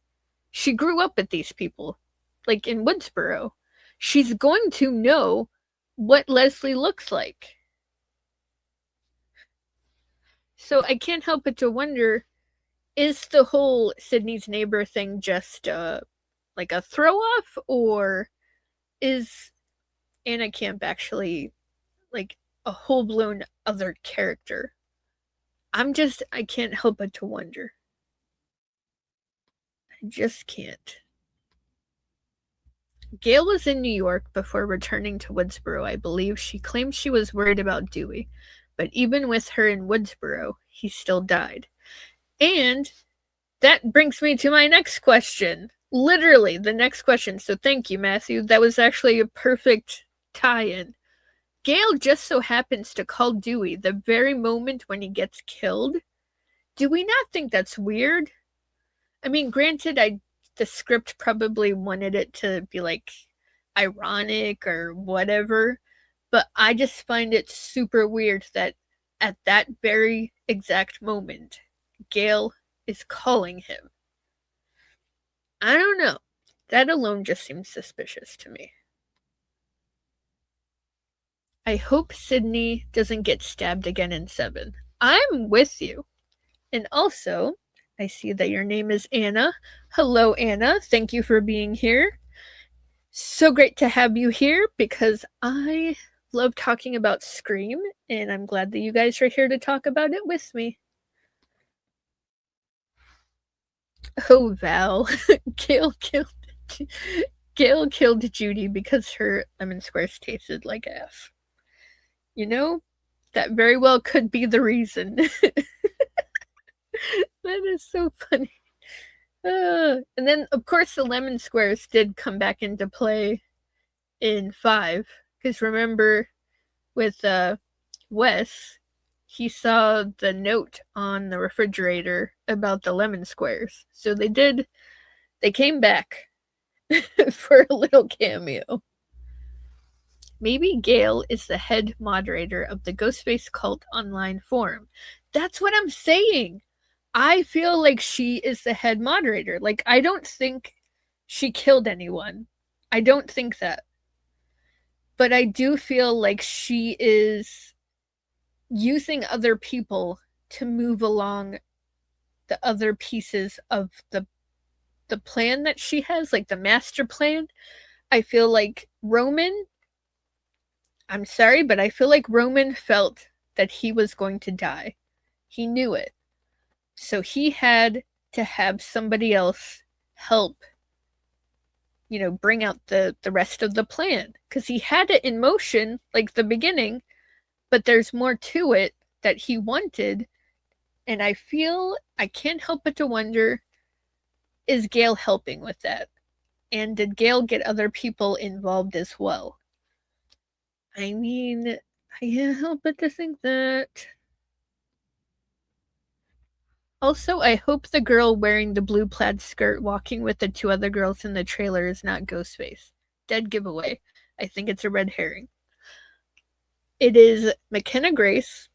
She grew up with these people, like in Woodsboro. She's going to know what Leslie looks like. So I can't help but to wonder, is the whole Sydney's neighbor thing just like a throw off, or is Anna Camp actually like a whole blown other character? I can't help but to wonder. I just can't. Gale was in New York before returning to Woodsboro, I believe. She claimed she was worried about Dewey, but even with her in Woodsboro, he still died. And that brings me to my next question. Literally, the next question. So thank you, Matthew. That was actually a perfect tie-in. Gale just so happens to call Dewey the very moment when he gets killed. Do we not think that's weird? I mean, granted, the script probably wanted it to be like ironic or whatever, but I just find it super weird that at that very exact moment, Gale is calling him. I don't know. That alone just seems suspicious to me. I hope Sydney doesn't get stabbed again in 7. I'm with you. And also, I see that your name is Anna. Hello, Anna. Thank you for being here. So great to have you here, because I love talking about Scream, and I'm glad that you guys are here to talk about it with me. Oh, Val. Gale killed Judy because her lemon squares tasted like F. You know, that very well could be the reason. That is so funny. And then, of course, the lemon squares did come back into play in 5. Because remember, with Wes, he saw the note on the refrigerator about the lemon squares. So they came back for a little cameo. Maybe Gale is the head moderator of the Ghostface Cult online forum. That's what I'm saying. I feel like she is the head moderator. Like, I don't think she killed anyone. I don't think that. But I do feel like she is using other people to move along the other pieces of the plan that she has, like the master plan. I feel like Roman, I'm sorry, but I feel like Roman felt that he was going to die. He knew it. So he had to have somebody else help, bring out the rest of the plan. Because he had it in motion, like the beginning, but there's more to it that he wanted. And I can't help but to wonder, is Gale helping with that? And did Gale get other people involved as well? I mean, I can't help but to think that. Also, I hope the girl wearing the blue plaid skirt walking with the two other girls in the trailer is not Ghostface. Dead giveaway. I think it's a red herring. It is McKenna Grace.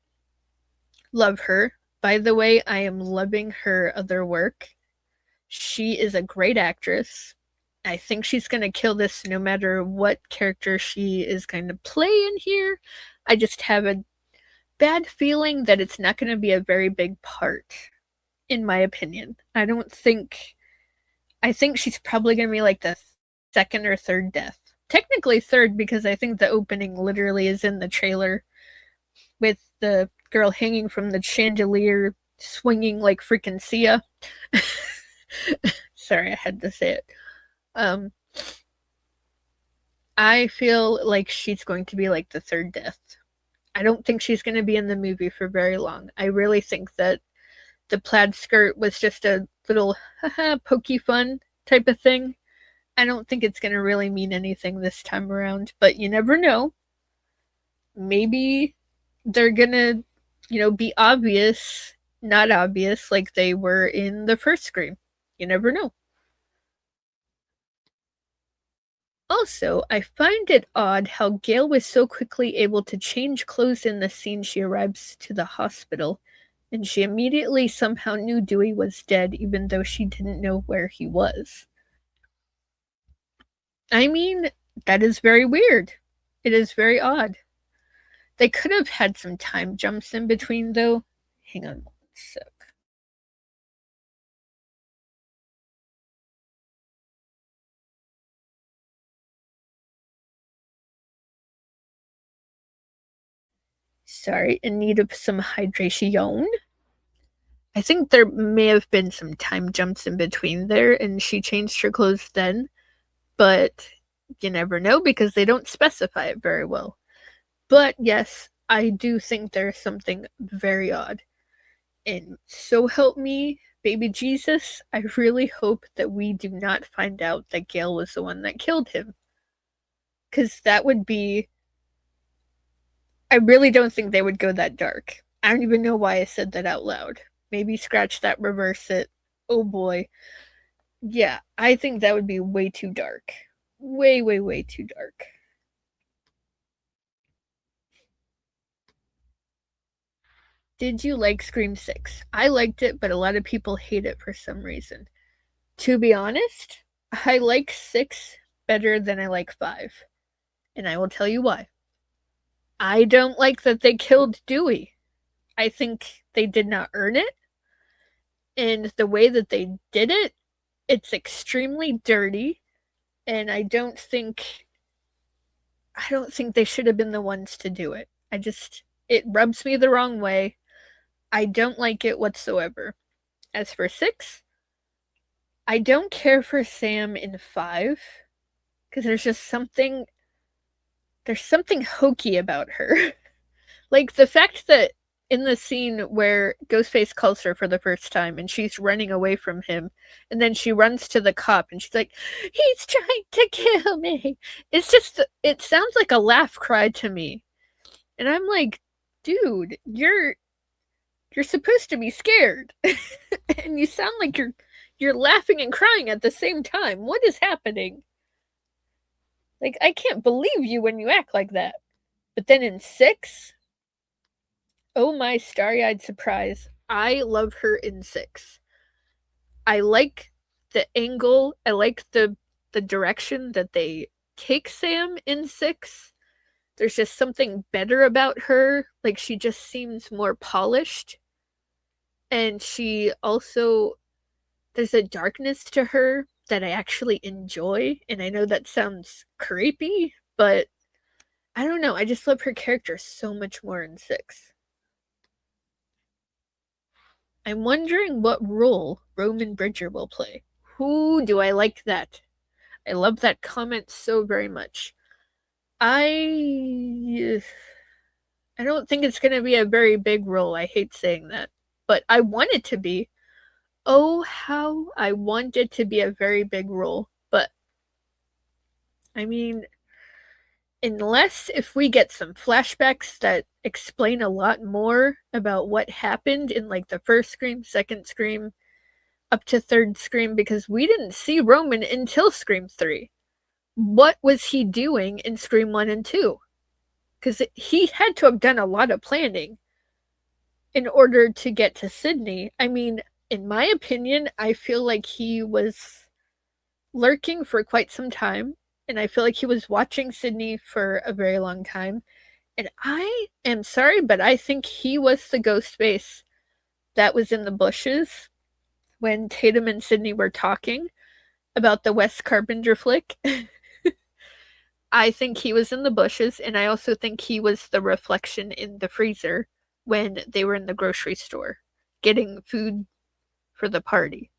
Love her. By the way, I am loving her other work. She is a great actress. I think she's going to kill this no matter what character she is going to play in here. I just have a bad feeling that it's not going to be a very big part, in my opinion. I think she's probably going to be like the second or third death. Technically third, because I think the opening literally is in the trailer with the girl hanging from the chandelier, swinging like freaking Sia. Sorry, I had to say it. I feel like she's going to be like the third death. I don't think she's going to be in the movie for very long. I really think that the plaid skirt was just a little pokey fun type of thing. I don't think it's going to really mean anything this time around, but you never know. Maybe they're going to, be obvious, not obvious like they were in the first Scream. You never know. Also, I find it odd how Gale was so quickly able to change clothes in the scene she arrives to the hospital, and she immediately somehow knew Dewey was dead even though she didn't know where he was. I mean, that is very weird. It is very odd. They could have had some time jumps in between, though. Hang on one sec. Sorry, in need of some hydration. I think there may have been some time jumps in between there, and she changed her clothes then, but you never know because they don't specify it very well. But yes, I do think there's something very odd. And so help me, baby Jesus, I really hope that we do not find out that Gale was the one that killed him. Because that would be. I really don't think they would go that dark. I don't even know why I said that out loud. Maybe scratch that, reverse it. Oh boy. Yeah, I think that would be way too dark. Way, way, way too dark. Did you like Scream 6? I liked it, but a lot of people hate it for some reason. To be honest, I like 6 better than I like 5. And I will tell you why. I don't like that they killed Dewey. I think they did not earn it. And the way that they did it, it's extremely dirty. And I don't think they should have been the ones to do it. It rubs me the wrong way. I don't like it whatsoever. As for 6, I don't care for Sam in 5 because there's something hokey about her. Like the fact that in the scene where Ghostface calls her for the first time and she's running away from him, and then she runs to the cop and she's like, "He's trying to kill me." It sounds like a laugh cry to me. And I'm like, dude, you're supposed to be scared. And you sound like you're laughing and crying at the same time. What is happening? Like, I can't believe you when you act like that. But then in 6, oh my starry eyed surprise. I love her in 6. I like the angle, I like the direction that they take Sam in 6. There's just something better about her. Like, she just seems more polished. And she also, there's a darkness to her that I actually enjoy. And I know that sounds creepy, but I don't know. I just love her character so much more in 6. I'm wondering what role Roman Bridger will play. Who do I like that? I love that comment so very much. I don't think it's going to be a very big role. I hate saying that, but I want it to be. Oh, how I want it to be a very big role. But I mean, unless if we get some flashbacks that explain a lot more about what happened in like the first Scream, second Scream, up to third Scream, because we didn't see Roman until Scream 3. What was he doing in Scream 1 and 2? Because he had to have done a lot of planning in order to get to Sydney. I mean, in my opinion, I feel like he was lurking for quite some time, and I feel like he was watching Sydney for a very long time. And I am sorry, but I think he was the ghost face that was in the bushes when Tatum and Sydney were talking about the Wes Carpenter flick. I think he was in the bushes, and I also think he was the reflection in the freezer when they were in the grocery store getting food for the party.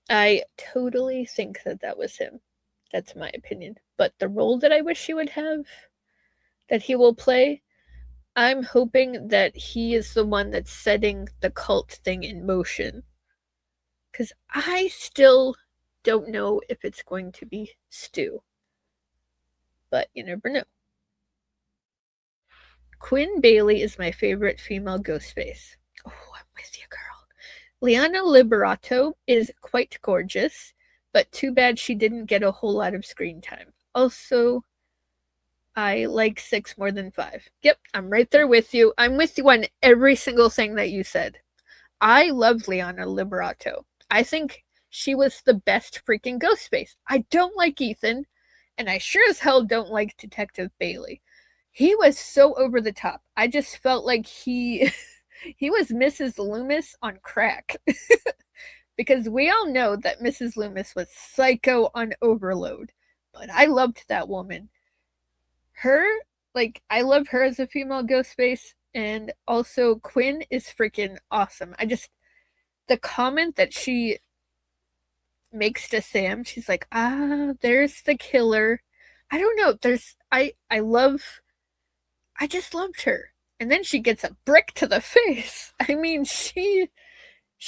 I totally think that that was him. That's my opinion. But the role that I wish he would have, that he will play, I'm hoping that he is the one that's setting the cult thing in motion. Because I still don't know if it's going to be Stu. But you never know. Quinn Bailey is my favorite female Ghostface. Oh, I'm with you, girl. Liana Liberato is quite gorgeous, but too bad she didn't get a whole lot of screen time. Also, I like 6 more than 5. Yep, I'm right there with you. I'm with you on every single thing that you said. I love Liana Liberato. I think she was the best freaking Ghostface. I don't like Ethan, and I sure as hell don't like Detective Bailey. He was so over the top. I just felt like he was Mrs. Loomis on crack. Because we all know that Mrs. Loomis was psycho on overload. But I loved that woman. I love her as a female Ghostface. And also Quinn is freaking awesome. The comment that she makes to Sam, she's like, there's the killer. I don't know. I just loved her. And then she gets a brick to the face. I mean, she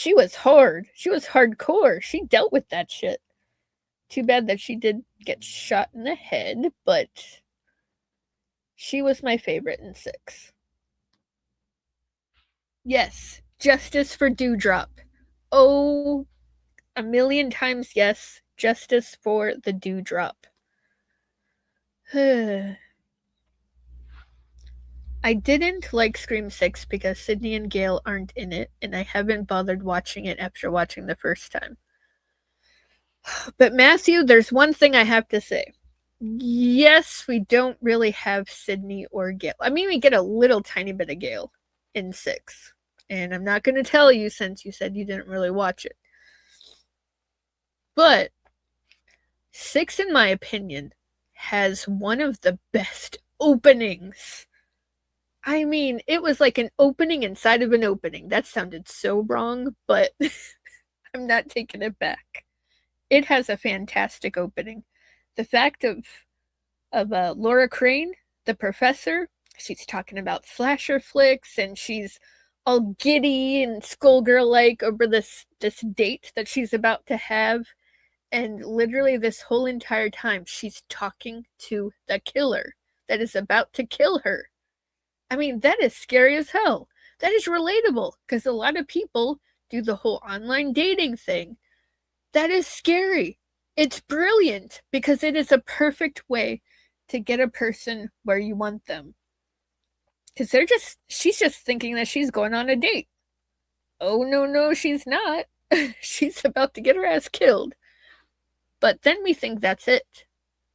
was hard. She was hardcore. She dealt with that shit. Too bad that she did get shot in the head, but she was my favorite in 6. Yes, justice for Dewdrop. Oh, a million times yes, justice for the Dewdrop. I didn't like Scream 6 because Sydney and Gale aren't in it, and I haven't bothered watching it after watching the first time. But Matthew, there's one thing I have to say. Yes, we don't really have Sydney or Gale. I mean, we get a little tiny bit of Gale in 6. And I'm not going to tell you since you said you didn't really watch it. But 6, in my opinion, has one of the best openings. I mean, it was like an opening inside of an opening. That sounded so wrong, but I'm not taking it back. It has a fantastic opening. The fact of Laura Crane, the professor, she's talking about slasher flicks, and she's all giddy and schoolgirl-like over this date that she's about to have. And literally this whole entire time, she's talking to the killer that is about to kill her. I mean, that is scary as hell. That is relatable, because a lot of people do the whole online dating thing. That is scary. It's brilliant, because it is a perfect way to get a person where you want them. Because she's just thinking that she's going on a date. Oh, no, she's not. She's about to get her ass killed. But then we think that's it.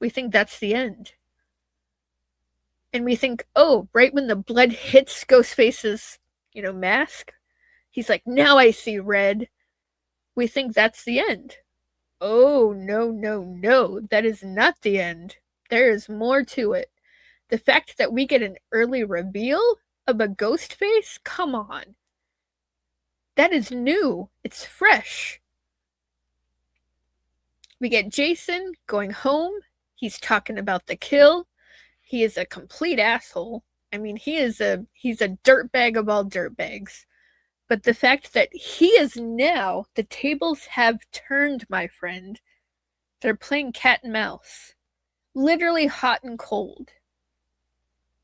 We think that's the end. And we think, oh, right when the blood hits Ghostface's, mask, he's like, now I see red. We think that's the end. Oh, no. That is not the end. There is more to it. The fact that we get an early reveal of a ghost face? Come on. That is new. It's fresh. We get Jason going home. He's talking about the kill. He is a complete asshole. I mean, he's a dirtbag of all dirtbags. But the fact that he is now, the tables have turned, my friend. They're playing cat and mouse. literally hot and cold.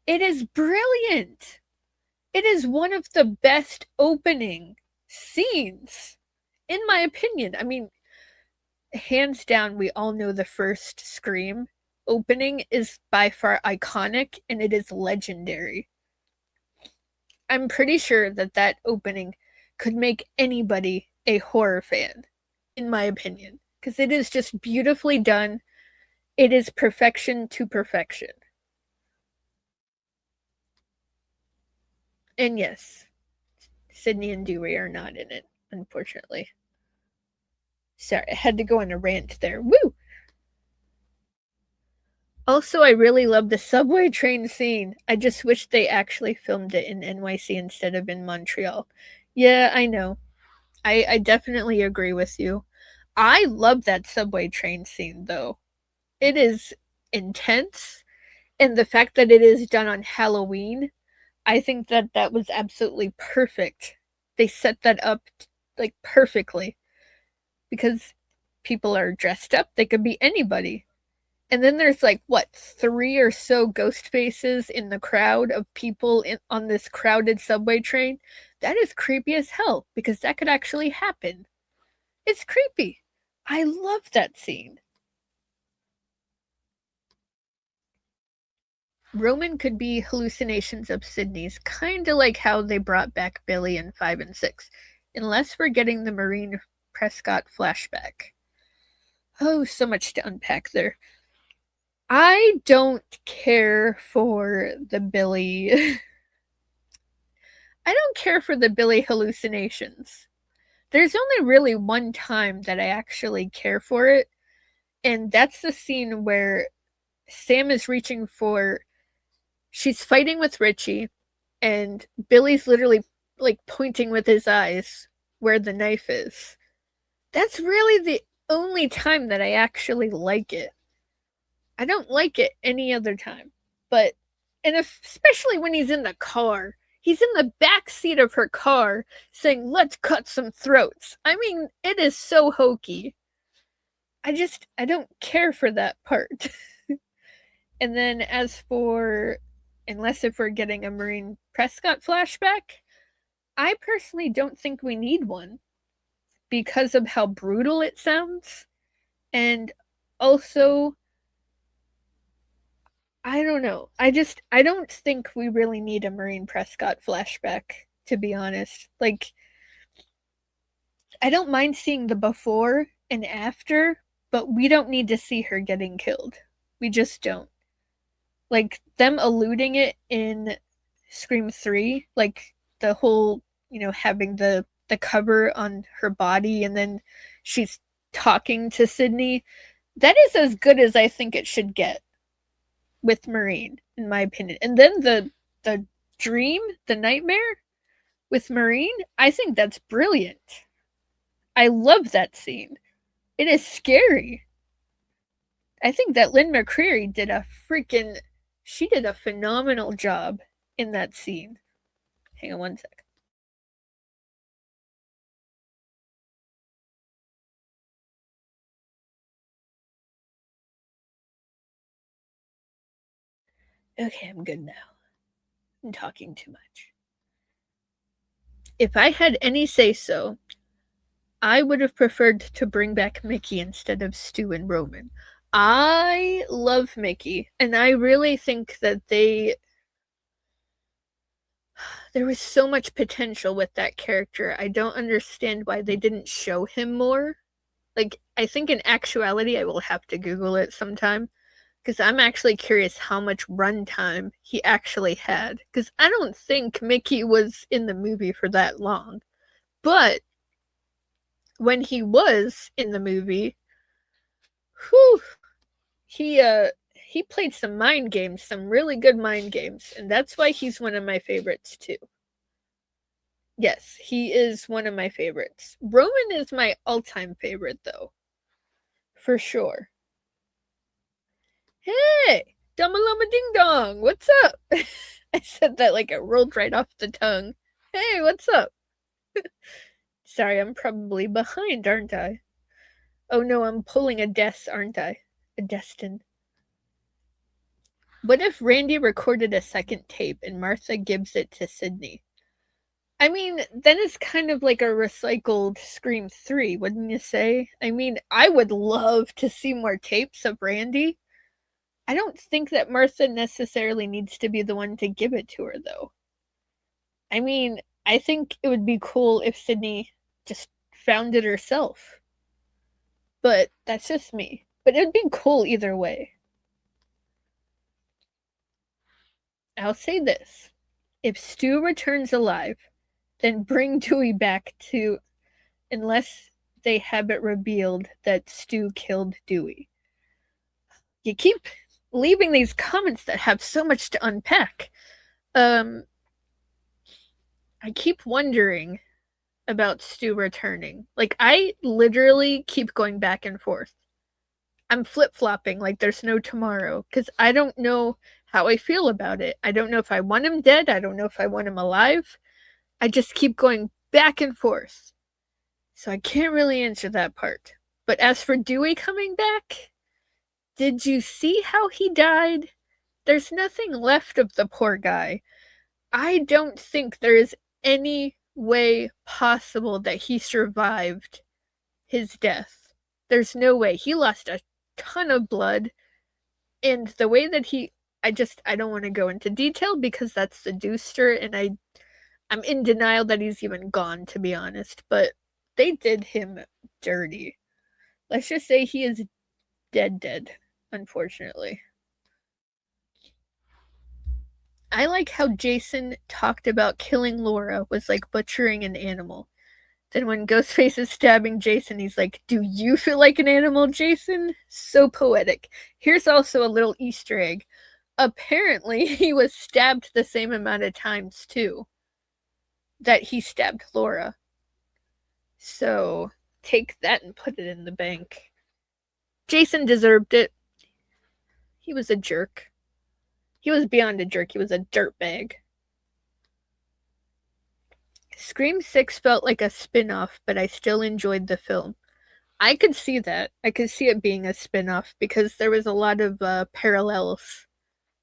It is brilliant. It is one of the best opening scenes, in my opinion. I mean, hands down, we all know the first Scream opening is by far iconic and it is legendary. I'm pretty sure that that opening could make anybody a horror fan, in my opinion, because it is just beautifully done. It is perfection to perfection. And yes, Sydney and Dewey are not in it, unfortunately. Sorry, I had to go on a rant there. Woo! Also, I really love the subway train scene. I just wish they actually filmed it in NYC instead of in Montreal. Yeah, I know. I definitely agree with you. I love that subway train scene, though. It is intense, and the fact that it is done on Halloween, I think that that was absolutely perfect. They set that up like perfectly because people are dressed up. They could be anybody. And then there's like what, three or so ghost faces in the crowd of people on this crowded subway train. That is creepy as hell because that could actually happen. It's creepy. I love that scene. Roman could be hallucinations of Sydney's, kind of like how they brought back Billy in 5 and 6, unless we're getting the Marine Prescott flashback. Oh, so much to unpack there. I don't care for the Billy. I don't care for the Billy hallucinations. There's only really one time that I actually care for it, and that's the scene where Sam is reaching for. She's fighting with Richie, and Billy's literally like pointing with his eyes where the knife is. That's really the only time that I actually like it. I don't like it any other time. But and especially when he's in the car. He's in the back seat of her car saying, "Let's cut some throats." I mean, it is so hokey. I don't care for that part. And then as for unless if we're getting a Marine Prescott flashback, I personally don't think we need one because of how brutal it sounds. And also, I don't know. I don't think we really need a Marine Prescott flashback, to be honest. Like, I don't mind seeing the before and after, but we don't need to see her getting killed. We just don't. Like, them alluding it in Scream 3, like the whole, having the cover on her body and then she's talking to Sydney, that is as good as I think it should get with Marine, in my opinion. And then the dream, the nightmare with Marine, I think that's brilliant. I love that scene. It is scary. I think that Lynn McCreary she did a phenomenal job in that scene. Hang on one sec. Okay, I'm good now. I'm talking too much. If I had any say so, I would have preferred to bring back Mickey instead of Stu and Roman. I love Mickey, and I really think that there was so much potential with that character. I don't understand why they didn't show him more. Like, I think in actuality, I will have to Google it sometime because I'm actually curious how much runtime he actually had. Because I don't think Mickey was in the movie for that long. But when he was in the movie, whew, he played some mind games, some really good mind games, and that's why he's one of my favorites too. Yes, he is one of my favorites. Roman is my all-time favorite though, for sure. Hey, Dumalama Ding Dong, what's up? I said that like it rolled right off the tongue. Hey, what's up? Sorry, I'm probably behind, aren't I? Oh no, I'm pulling a Des, aren't I? A Destin. What if Randy recorded a second tape and Martha gives it to Sydney? I mean, then it's kind of like a recycled Scream 3, wouldn't you say? I mean, I would love to see more tapes of Randy. I don't think that Martha necessarily needs to be the one to give it to her, though. I mean, I think it would be cool if Sydney just found it herself. But that's just me. But it'd be cool either way. I'll say this. If Stu returns alive, then bring Dewey back to, unless they have it revealed that Stu killed Dewey. You keep leaving these comments that have so much to unpack. I keep wondering about Stu returning. Like, I literally keep going back and forth. I'm flip flopping like there's no tomorrow because I don't know how I feel about it. I don't know if I want him dead. I don't know if I want him alive. I just keep going back and forth. So I can't really answer that part. But as for Dewey coming back, did you see how he died? There's nothing left of the poor guy. I don't think there is any way possible that he survived his death. There's no way. He lost a ton of blood. And the way that I don't want to go into detail because that's the Dooster, and I'm in denial that he's even gone, to be honest. But they did him dirty. Let's just say he is dead, unfortunately. I like how Jason talked about killing Laura was like butchering an animal. Then when Ghostface is stabbing Jason, he's like, "Do you feel like an animal, Jason?" So poetic. Here's also a little Easter egg. Apparently, he was stabbed the same amount of times, too, that he stabbed Laura. So, take that and put it in the bank. Jason deserved it. He was a jerk. He was beyond a jerk. He was a dirtbag. Scream 6 felt like a spin-off, but I still enjoyed the film. I could see that. I could see it being a spin-off because there was a lot of parallels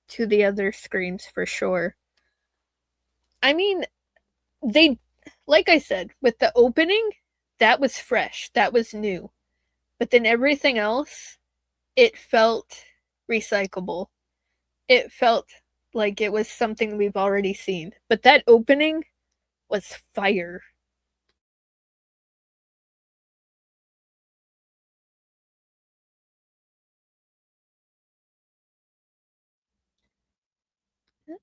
to the other Screams for sure. I mean, like I said, with the opening, that was fresh. That was new. But then everything else, it felt recyclable. It felt like it was something we've already seen. But that opening was fire.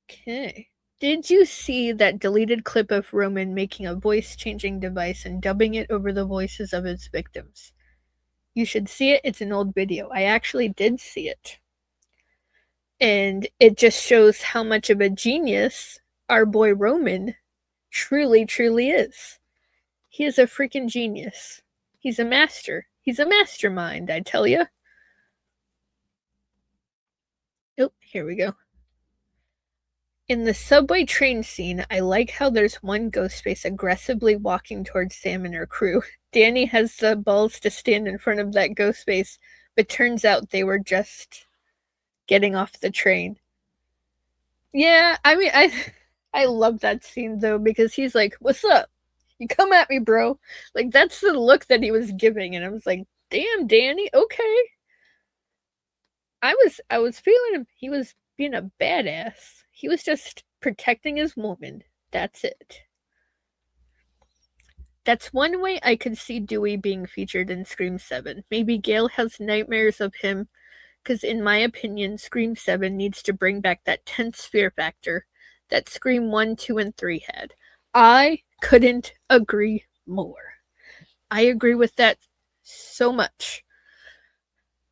Okay. Did you see that deleted clip of Roman making a voice changing device and dubbing it over the voices of his victims? You should see it. It's an old video. I actually did see it. And it just shows how much of a genius our boy Roman truly is. He is a freaking genius. He's a master. He's a mastermind, I tell you. Oh, here we go. In the subway train scene, I like how there's one Ghostface aggressively walking towards Sam and her crew. Danny has the balls to stand in front of that Ghostface, but turns out they were just getting off the train. Yeah, I mean, I love that scene though because he's like, "What's up? You come at me, bro." Like that's the look that he was giving, and I was like, "Damn, Danny, okay." I was feeling him. He was being a badass. He was just protecting his woman. That's it. That's one way I could see Dewey being featured in Scream 7. Maybe Gale has nightmares of him, because in my opinion, Scream 7 needs to bring back that tense fear factor that Scream 1, 2, and 3 had. I couldn't agree more. I agree with that so much.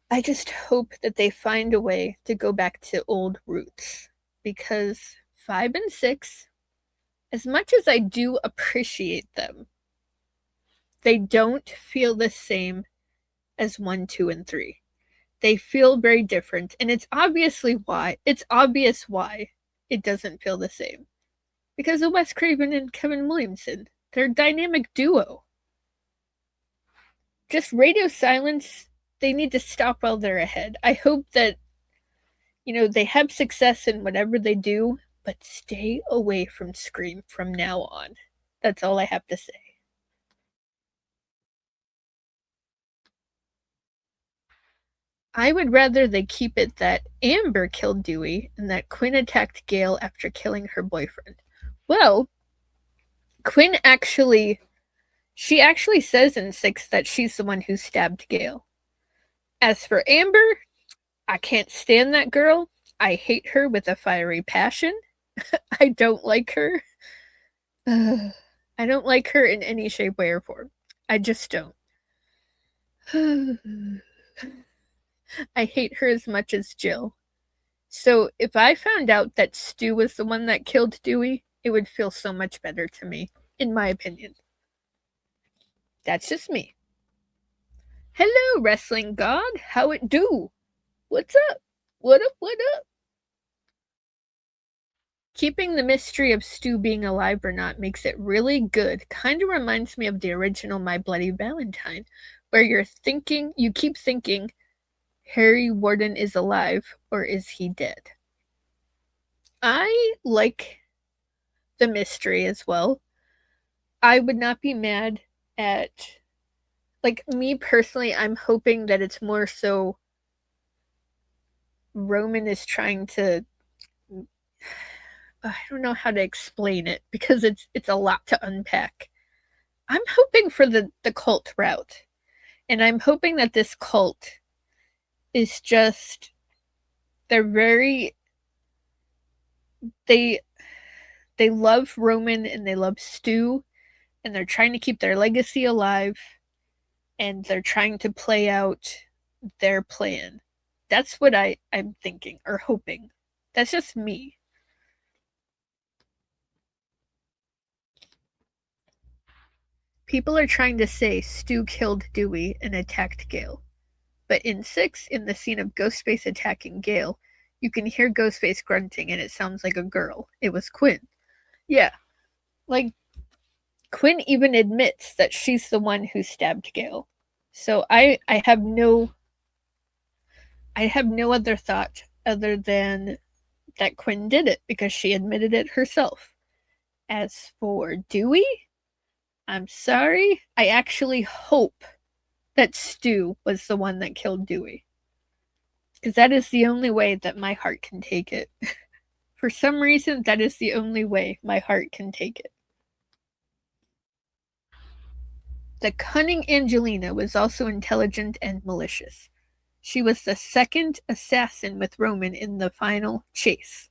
I just hope that they find a way to go back to old roots, because 5 and 6, as much as I do appreciate them, they don't feel the same as 1, 2, and 3. They feel very different, and it's obvious why it doesn't feel the same. Because of Wes Craven and Kevin Williamson. They're a dynamic duo. Just radio silence, they need to stop while they're ahead. I hope that they have success in whatever they do, but stay away from Scream from now on. That's all I have to say. I would rather they keep it that Amber killed Dewey and that Quinn attacked Gale after killing her boyfriend. Well, Quinn she actually says in 6 that she's the one who stabbed Gale. As for Amber, I can't stand that girl. I hate her with a fiery passion. I don't like her. I don't like her in any shape, way, or form. I just don't. I hate her as much as Jill. So if I found out that Stu was the one that killed Dewey, it would feel so much better to me, in my opinion. That's just me. Hello, wrestling god. How it do? What's up? What up? What up? Keeping the mystery of Stu being alive or not makes it really good. Kind of reminds me of the original My Bloody Valentine, where you keep thinking, Harry Warden is alive, or is he dead? I like the mystery as well. I would not be mad at, like, me personally, I'm hoping that it's more so Roman is trying to, I don't know how to explain it because it's a lot to unpack. I'm hoping for the cult route. And I'm hoping that this cult is just, they're very, they love Roman and they love Stu, and they're trying to keep their legacy alive, and they're trying to play out their plan. That's what I'm thinking or hoping. That's just me. People are trying to say Stu killed Dewey and attacked Gale. But in 6, in the scene of Ghostface attacking Gale, you can hear Ghostface grunting and it sounds like a girl. It was Quinn. Yeah. Like, Quinn even admits that she's the one who stabbed Gale. So I have no other thought other than that Quinn did it because she admitted it herself. As for Dewey, I'm sorry. I actually hope that Stu was the one that killed Dewey. Because that is the only way that my heart can take it. For some reason, that is the only way my heart can take it. The cunning Angelina was also intelligent and malicious. She was the second assassin with Roman in the final chase.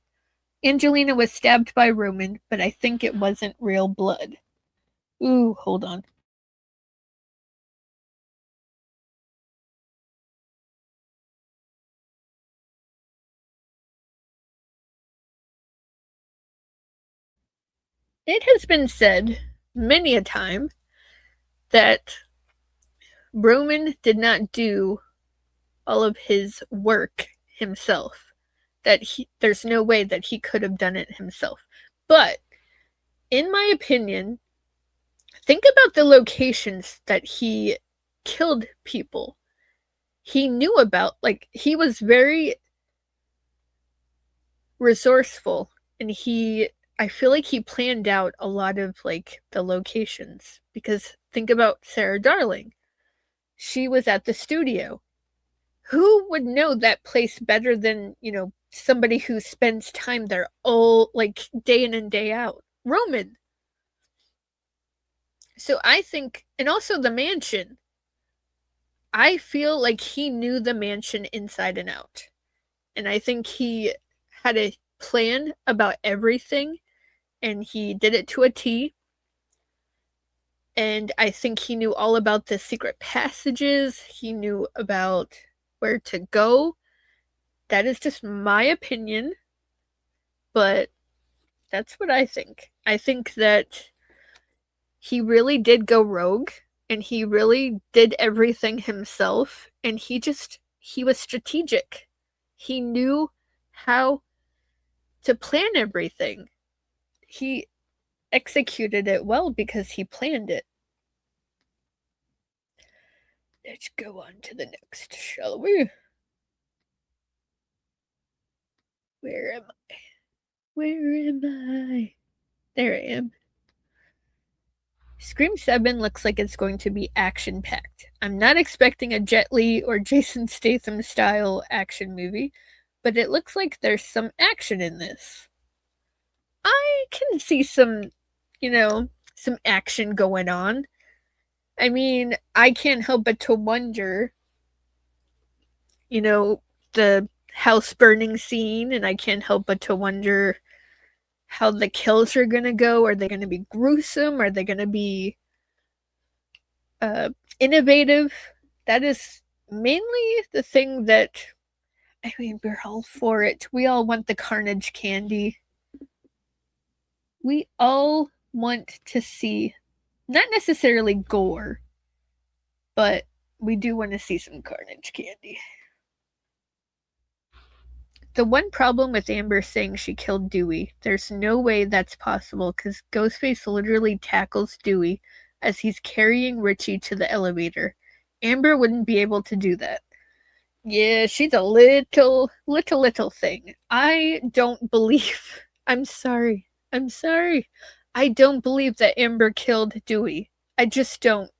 Angelina was stabbed by Roman, but I think it wasn't real blood. Ooh, hold on. It has been said many a time that Roman did not do all of his work himself. That there's no way that he could have done it himself. But in my opinion, think about the locations that he killed people. He knew about, like, he was very resourceful, and I feel like he planned out a lot of, like, the locations, because think about Sarah Darling. She was at the studio. Who would know that place better than, somebody who spends time there all, like, day in and day out? Roman. So I think, and also the mansion. I feel like he knew the mansion inside and out. And I think he had a plan about everything, and he did it to a T. And I think he knew all about the secret passages. He knew about where to go. That is just my opinion, but that's what I think. I think that he really did go rogue, and he really did everything himself, and he was strategic. He knew how to plan everything. He executed it well because he planned it. Let's go on to the next, shall we? Where am I? Where am I? There I am. Scream 7 looks like it's going to be action-packed. I'm not expecting a Jet Li or Jason Statham style action movie, but it looks like there's some action in this. I can see some, some action going on. I mean, I can't help but to wonder, the house burning scene, and I can't help but to wonder how the kills are going to go. Are they going to be gruesome? Are they going to be innovative? That is mainly the thing that, I mean, we're all for it. We all want the carnage candy. We all want to see, not necessarily gore, but we do want to see some carnage candy. The one problem with Amber saying she killed Dewey, there's no way that's possible because Ghostface literally tackles Dewey as he's carrying Richie to the elevator. Amber wouldn't be able to do that. Yeah, she's a little thing. I don't believe. I'm sorry. I don't believe that Amber killed Dewey. I just don't.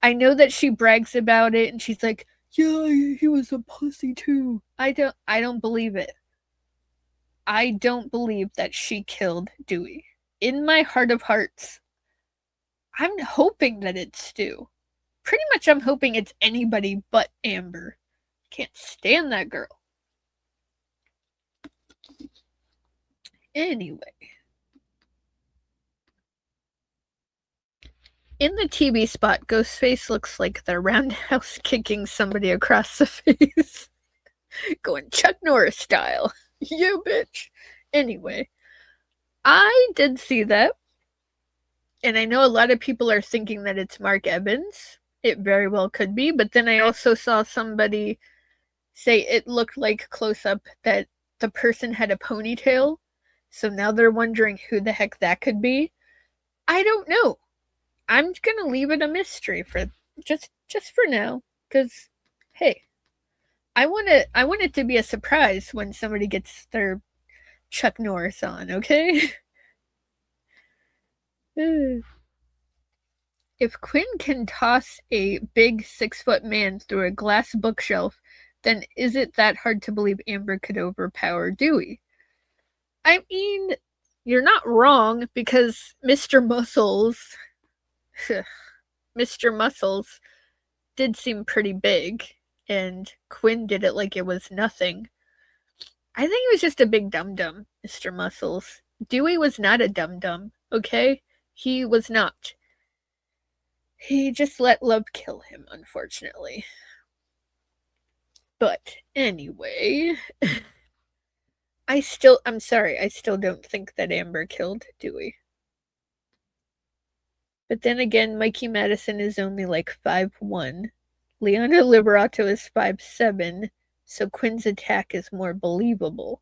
I know that she brags about it and she's like, yeah, he was a pussy too. I don't believe it. I don't believe that she killed Dewey. In my heart of hearts, I'm hoping that it's Stu. Pretty much I'm hoping it's anybody but Amber. Can't stand that girl. Anyway. In the TV spot, Ghostface looks like the roundhouse kicking somebody across the face. Going Chuck Norris style. You bitch. Anyway, I did see that. And I know a lot of people are thinking that it's Mark Evans. It very well could be. But then I also saw somebody say it looked like close up that the person had a ponytail. So now they're wondering who the heck that could be. I don't know. I'm gonna leave it a mystery for just for now, because hey, I want it to be a surprise when somebody gets their Chuck Norris on. Okay. If Quinn can toss a big 6-foot man through a glass bookshelf, then is it that hard to believe Amber could overpower Dewey? I mean, you're not wrong, because Mr. Muscles did seem pretty big, and Quinn did it like it was nothing. I think he was just a big dum-dum, Mr. Muscles. Dewey was not a dum-dum, okay? He was not. He just let love kill him, unfortunately. But anyway, I'm sorry, I still don't think that Amber killed Dewey. But then again, Mikey Madison is only like 5'1". Leona Liberato is 5'7", so Quinn's attack is more believable.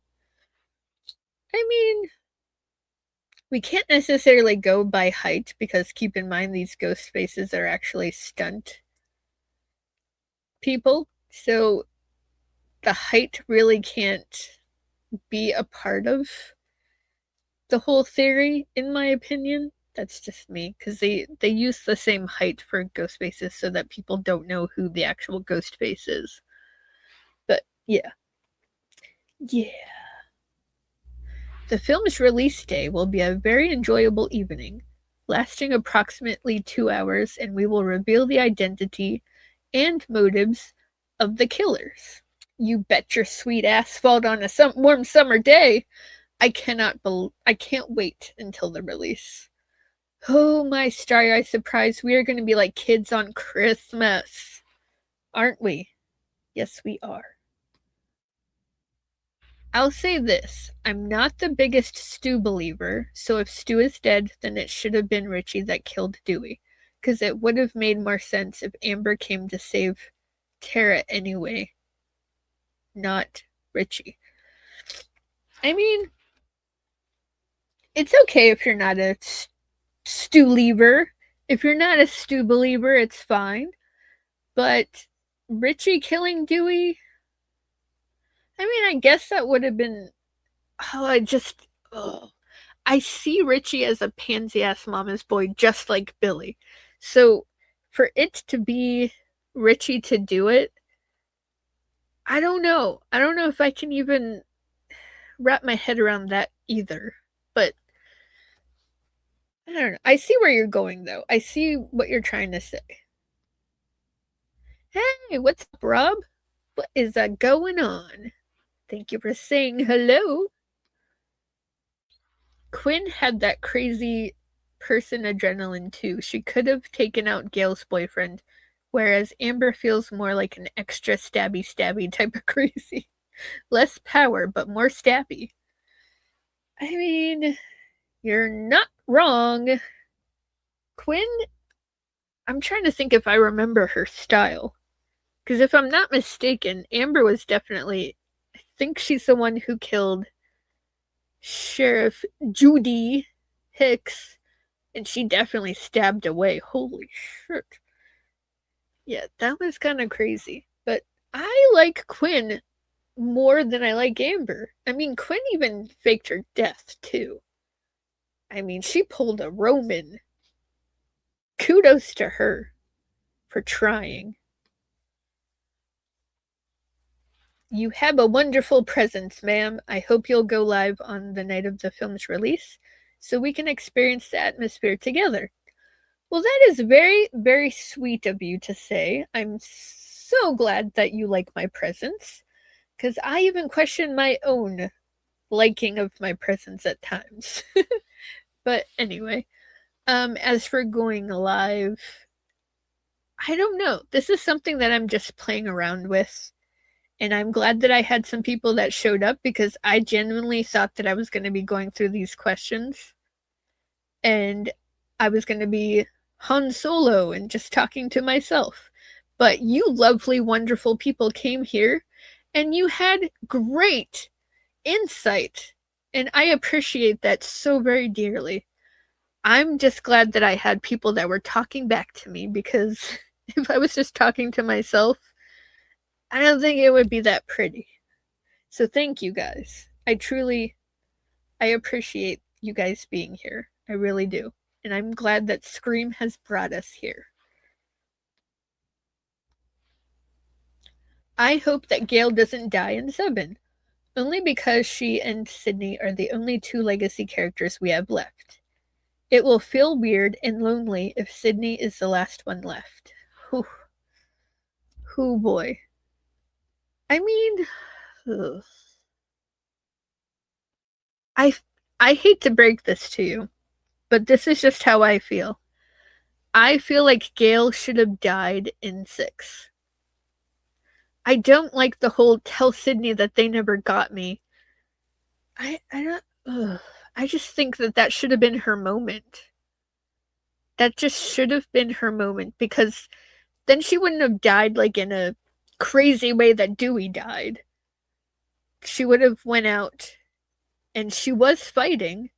I mean, we can't necessarily go by height, because keep in mind these ghost faces are actually stunt people, so the height really can't be a part of the whole theory, in my opinion. That's just me, because they use the same height for ghost faces so that people don't know who the actual ghost face is. But yeah. The film's release day will be a very enjoyable evening, lasting approximately 2 hours, and we will reveal the identity and motives of the killers. You bet your sweet asphalt on a warm summer day. I can't wait until the release. Oh, my starry-eyed surprise. We are going to be like kids on Christmas. Aren't we? Yes, we are. I'll say this. I'm not the biggest Stu believer, so if Stu is dead, then it should have been Richie that killed Dewey, because it would have made more sense if Amber came to save Tara anyway, not Richie. I mean, it's okay if you're not a Stu-liever. If you're not a Stu believer, it's fine. But Richie killing Dewey, I mean, I guess that would have been. Oh, I see Richie as a pansy-ass mama's boy, just like Billy. So for it to be Richie to do it, I don't know. I don't know if I can even wrap my head around that either. But I don't know. I see where you're going, though. I see what you're trying to say. Hey, what's up, Rob? What is going on? Thank you for saying hello. Quinn had that crazy person adrenaline too. She could have taken out Gale's boyfriend, whereas Amber feels more like an extra stabby type of crazy. Less power, but more stabby. I mean, you're not wrong. Quinn, I'm trying to think if I remember her style. Because if I'm not mistaken, Amber was definitely, I think she's the one who killed Sheriff Judy Hicks, and she definitely stabbed away. Holy shit. Yeah, that was kind of crazy. But I like Quinn more than I like Amber. I mean, Quinn even faked her death, too. I mean, she pulled a Roman. Kudos to her for trying. You have a wonderful presence, ma'am. I hope you'll go live on the night of the film's release so we can experience the atmosphere together. Well, that is very, very sweet of you to say. I'm so glad that you like my presence, because I even question my own liking of my presence at times. But anyway, as for going live, I don't know. This is something that I'm just playing around with. And I'm glad that I had some people that showed up because I genuinely thought that I was going to be going through these questions and I was going to be Han Solo and just talking to myself. But you lovely, wonderful people came here and you had great insight. And I appreciate that so very dearly. I'm just glad that I had people that were talking back to me because if I was just talking to myself, I don't think it would be that pretty. So thank you guys. I appreciate you guys being here. I really do. And I'm glad that Scream has brought us here. I hope that Gale doesn't die in 7, only because she and Sydney are the only 2 legacy characters we have left. It will feel weird and lonely if Sydney is the last one left. Whew. Oh boy. I mean, ugh. I hate to break this to you, but this is just how I feel. I feel like Gale should have died in 6. I don't like the whole tell Sydney that they never got me. I don't. Ugh. I just think that should have been her moment. That just should have been her moment because then she wouldn't have died like in a crazy way that Dewey died. She would have went out and she was fighting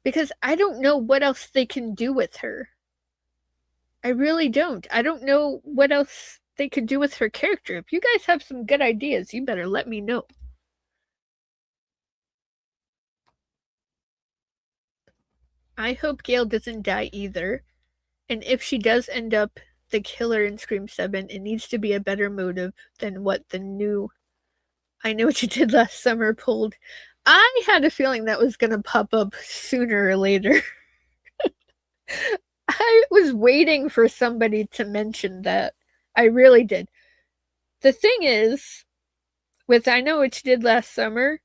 because I don't know what else they can do with her. I really don't. I don't know what else they could do with her character. If you guys have some good ideas, you better let me know. I hope Gale doesn't die either. And if she does end up the killer in Scream 7, it needs to be a better motive than what the new I Know What You Did Last Summer pulled. I had a feeling that was going to pop up sooner or later. I was waiting for somebody to mention that. I really did. The thing is, with I Know What You Did Last Summer,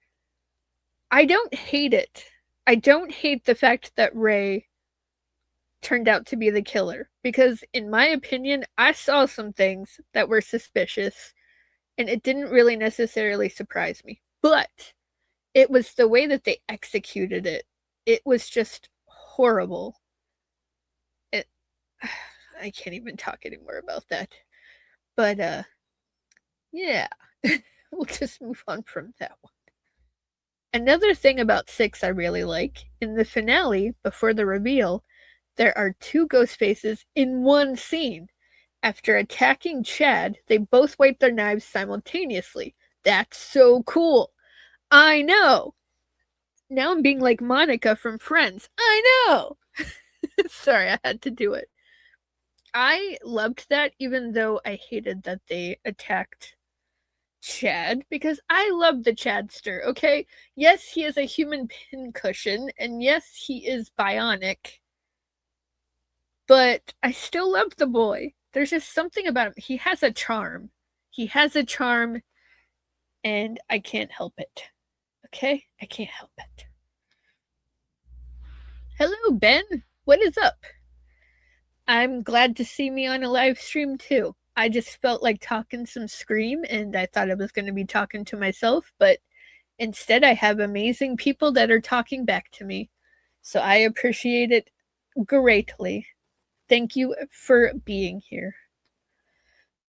I don't hate it. I don't hate the fact that Ray turned out to be the killer because, in my opinion, I saw some things that were suspicious and it didn't really necessarily surprise me. But it was the way that they executed it. It was just horrible. I can't even talk anymore about that. But yeah, we'll just move on from that one. Another thing about 6 I really like, in the finale, before the reveal, there are 2 ghost faces in one scene. After attacking Chad, they both wipe their knives simultaneously. That's so cool. I know. Now I'm being like Monica from Friends. I know. Sorry, I had to do it. I loved that, even though I hated that they attacked Chad, because I love the Chadster, okay? Yes, he is a human pincushion, and yes, he is bionic, but I still love the boy. There's just something about him. He has a charm. He has a charm, and I can't help it. Okay? I can't help it. Hello, Ben. What is up? I'm glad to see me on a live stream too. I just felt like talking some Scream, and I thought I was going to be talking to myself, but instead I have amazing people that are talking back to me. So I appreciate it greatly. Thank you for being here.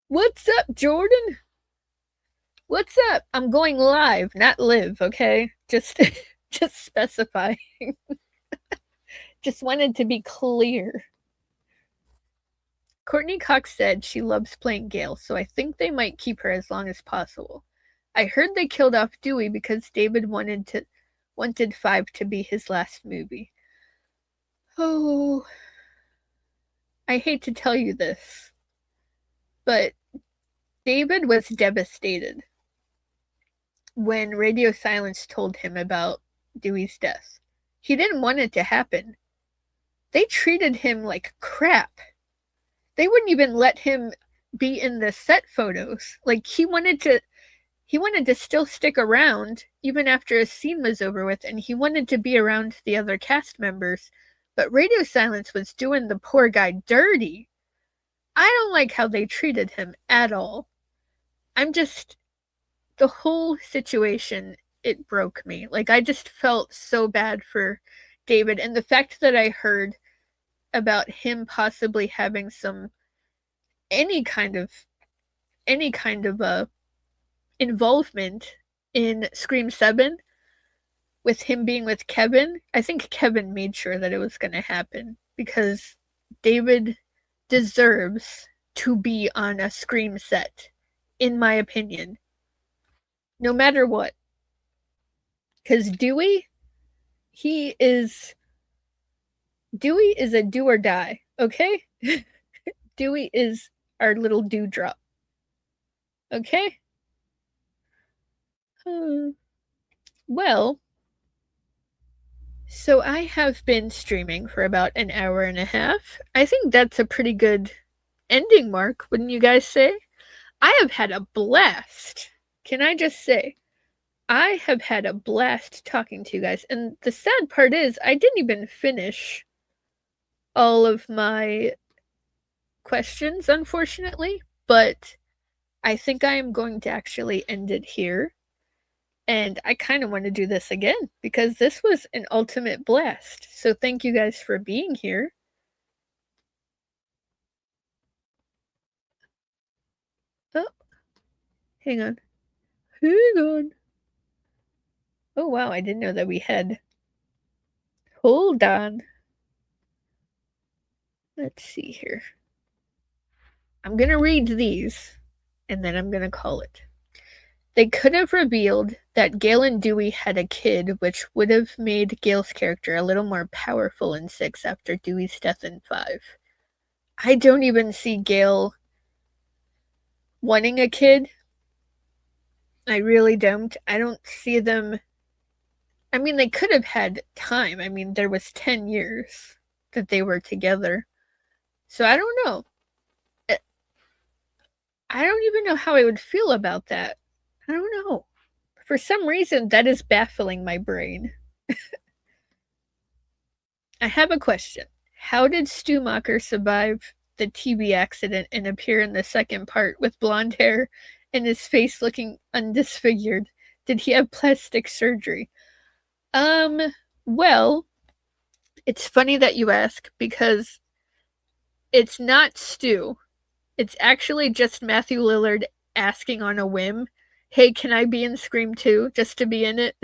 What's up, Jordan? What's up? I'm going live, not live, okay? Just specifying. Just wanted to be clear. Courtney Cox said she loves playing Gale, so I think they might keep her as long as possible. I heard they killed off Dewey because David wanted 5 to be his last movie. Oh, I hate to tell you this, but David was devastated when Radio Silence told him about Dewey's death. He didn't want it to happen. They treated him like crap. They wouldn't even let him be in the set photos. Like, he wanted to still stick around even after a scene was over with, and he wanted to be around the other cast members, but Radio Silence was doing the poor guy dirty. I don't like how they treated him at all. The whole situation, it broke me. Like, I just felt so bad for David, and the fact that I heard about him possibly having any kind of involvement in Scream 7 with him being with Kevin. I think Kevin made sure that it was going to happen, because David deserves to be on a Scream set, in my opinion, no matter what. Because Dewey is a do or die, okay? Dewey is our little dewdrop. Okay? Well, so I have been streaming for about an hour and a half. I think that's a pretty good ending mark, wouldn't you guys say? I have had a blast. Can I just say? I have had a blast talking to you guys. And the sad part is, I didn't even finish all of my questions, unfortunately, but I think I am going to actually end it here. And I kind of want to do this again, because this was an ultimate blast. So thank you guys for being here. Oh, hang on. Hang on. Oh, wow, I didn't know that we had... Hold on. Let's see here. I'm going to read these, and then I'm going to call it. They could have revealed that Gale and Dewey had a kid, which would have made Gale's character a little more powerful in 6 after Dewey's death in 5. I don't even see Gale wanting a kid. I really don't. I don't see them... I mean, they could have had time. I mean, there was 10 years that they were together. So I don't know. I don't even know how I would feel about that. I don't know. For some reason, that is baffling my brain. I have a question. How did Stumacher survive the TB accident and appear in the second part with blonde hair and his face looking undisfigured? Did he have plastic surgery? Well, it's funny that you ask, because it's not Stu. It's actually just Matthew Lillard asking on a whim, hey, can I be in Scream 2 just to be in it?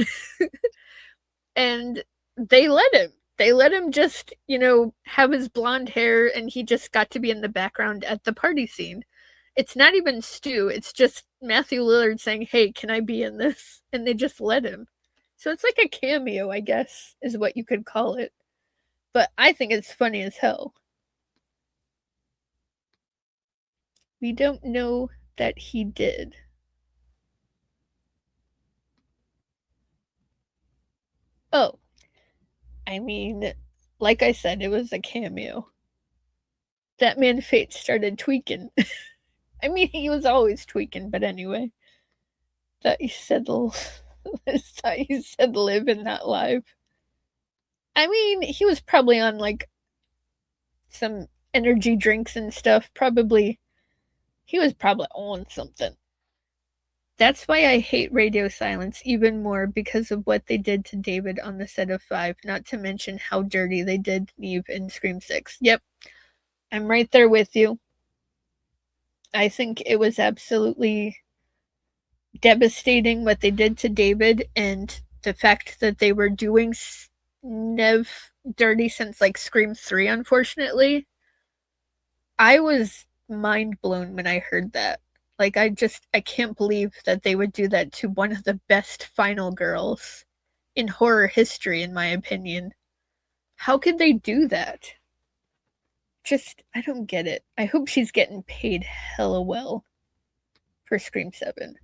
And they let him. They let him just, have his blonde hair, and he just got to be in the background at the party scene. It's not even Stu, it's just Matthew Lillard saying, "Hey, can I be in this?" And they just let him. So it's like a cameo, I guess, is what you could call it. But I think it's funny as hell. We don't know that he did. Oh, I mean, like I said, it was a cameo. That man Fate started tweaking. I mean, he was always tweaking, but anyway. Thought you said thought you said live and not live. I mean, he was probably on like some energy drinks and stuff. Probably he was probably on something. That's why I hate Radio Silence even more because of what they did to David on the set of 5, not to mention how dirty they did Neve in Scream 6. Yep, I'm right there with you. I think it was absolutely devastating what they did to David, and the fact that they were doing Nev dirty since like Scream 3, unfortunately. I was mind blown when I heard that. Like, I can't believe that they would do that to one of the best final girls in horror history, in my opinion. How could they do that? Just, I don't get it. I hope she's getting paid hella well for Scream 7.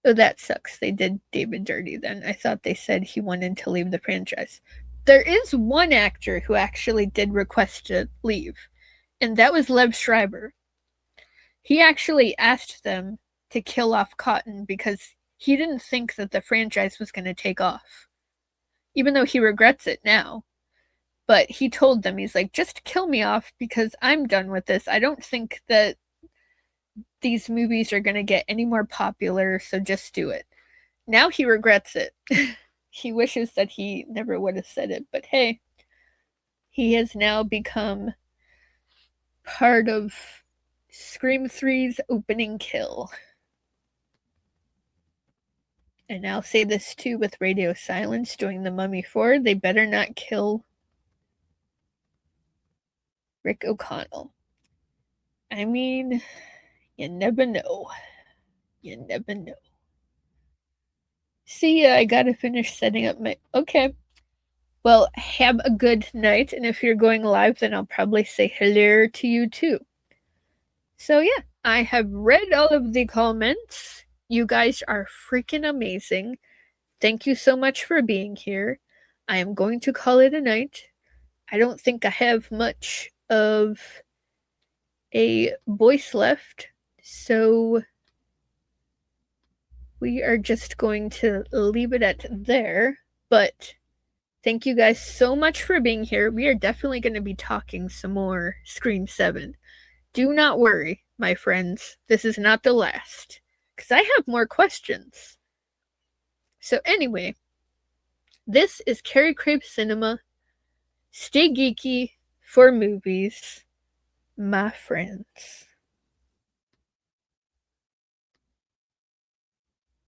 Oh, that sucks. They did David dirty then. I thought they said he wanted to leave the franchise. There is one actor who actually did request to leave, and that was Lev Schreiber. He actually asked them to kill off Cotton because he didn't think that the franchise was going to take off, even though he regrets it now. But he told them, he's like, just kill me off because I'm done with this. I don't think that these movies are going to get any more popular, so just do it. Now he regrets it. He wishes that he never would have said it, but hey, he has now become part of Scream 3's opening kill. And I'll say this too with Radio Silence doing The Mummy 4, they better not kill Rick O'Connell. I mean, you never know. You never know. See ya, I gotta finish setting up my. Okay. Well, have a good night, and if you're going live, then I'll probably say hello to you too. So, yeah, I have read all of the comments. You guys are freaking amazing. Thank you so much for being here. I am going to call it a night. I don't think I have much of a voice left, so we are just going to leave it at there. But thank you guys so much for being here. We are definitely going to be talking some more Scream 7. Do not worry, my friends. This is not the last, because I have more questions. So anyway, this is Carey Craves Cinema. Stay geeky for movies, my friends.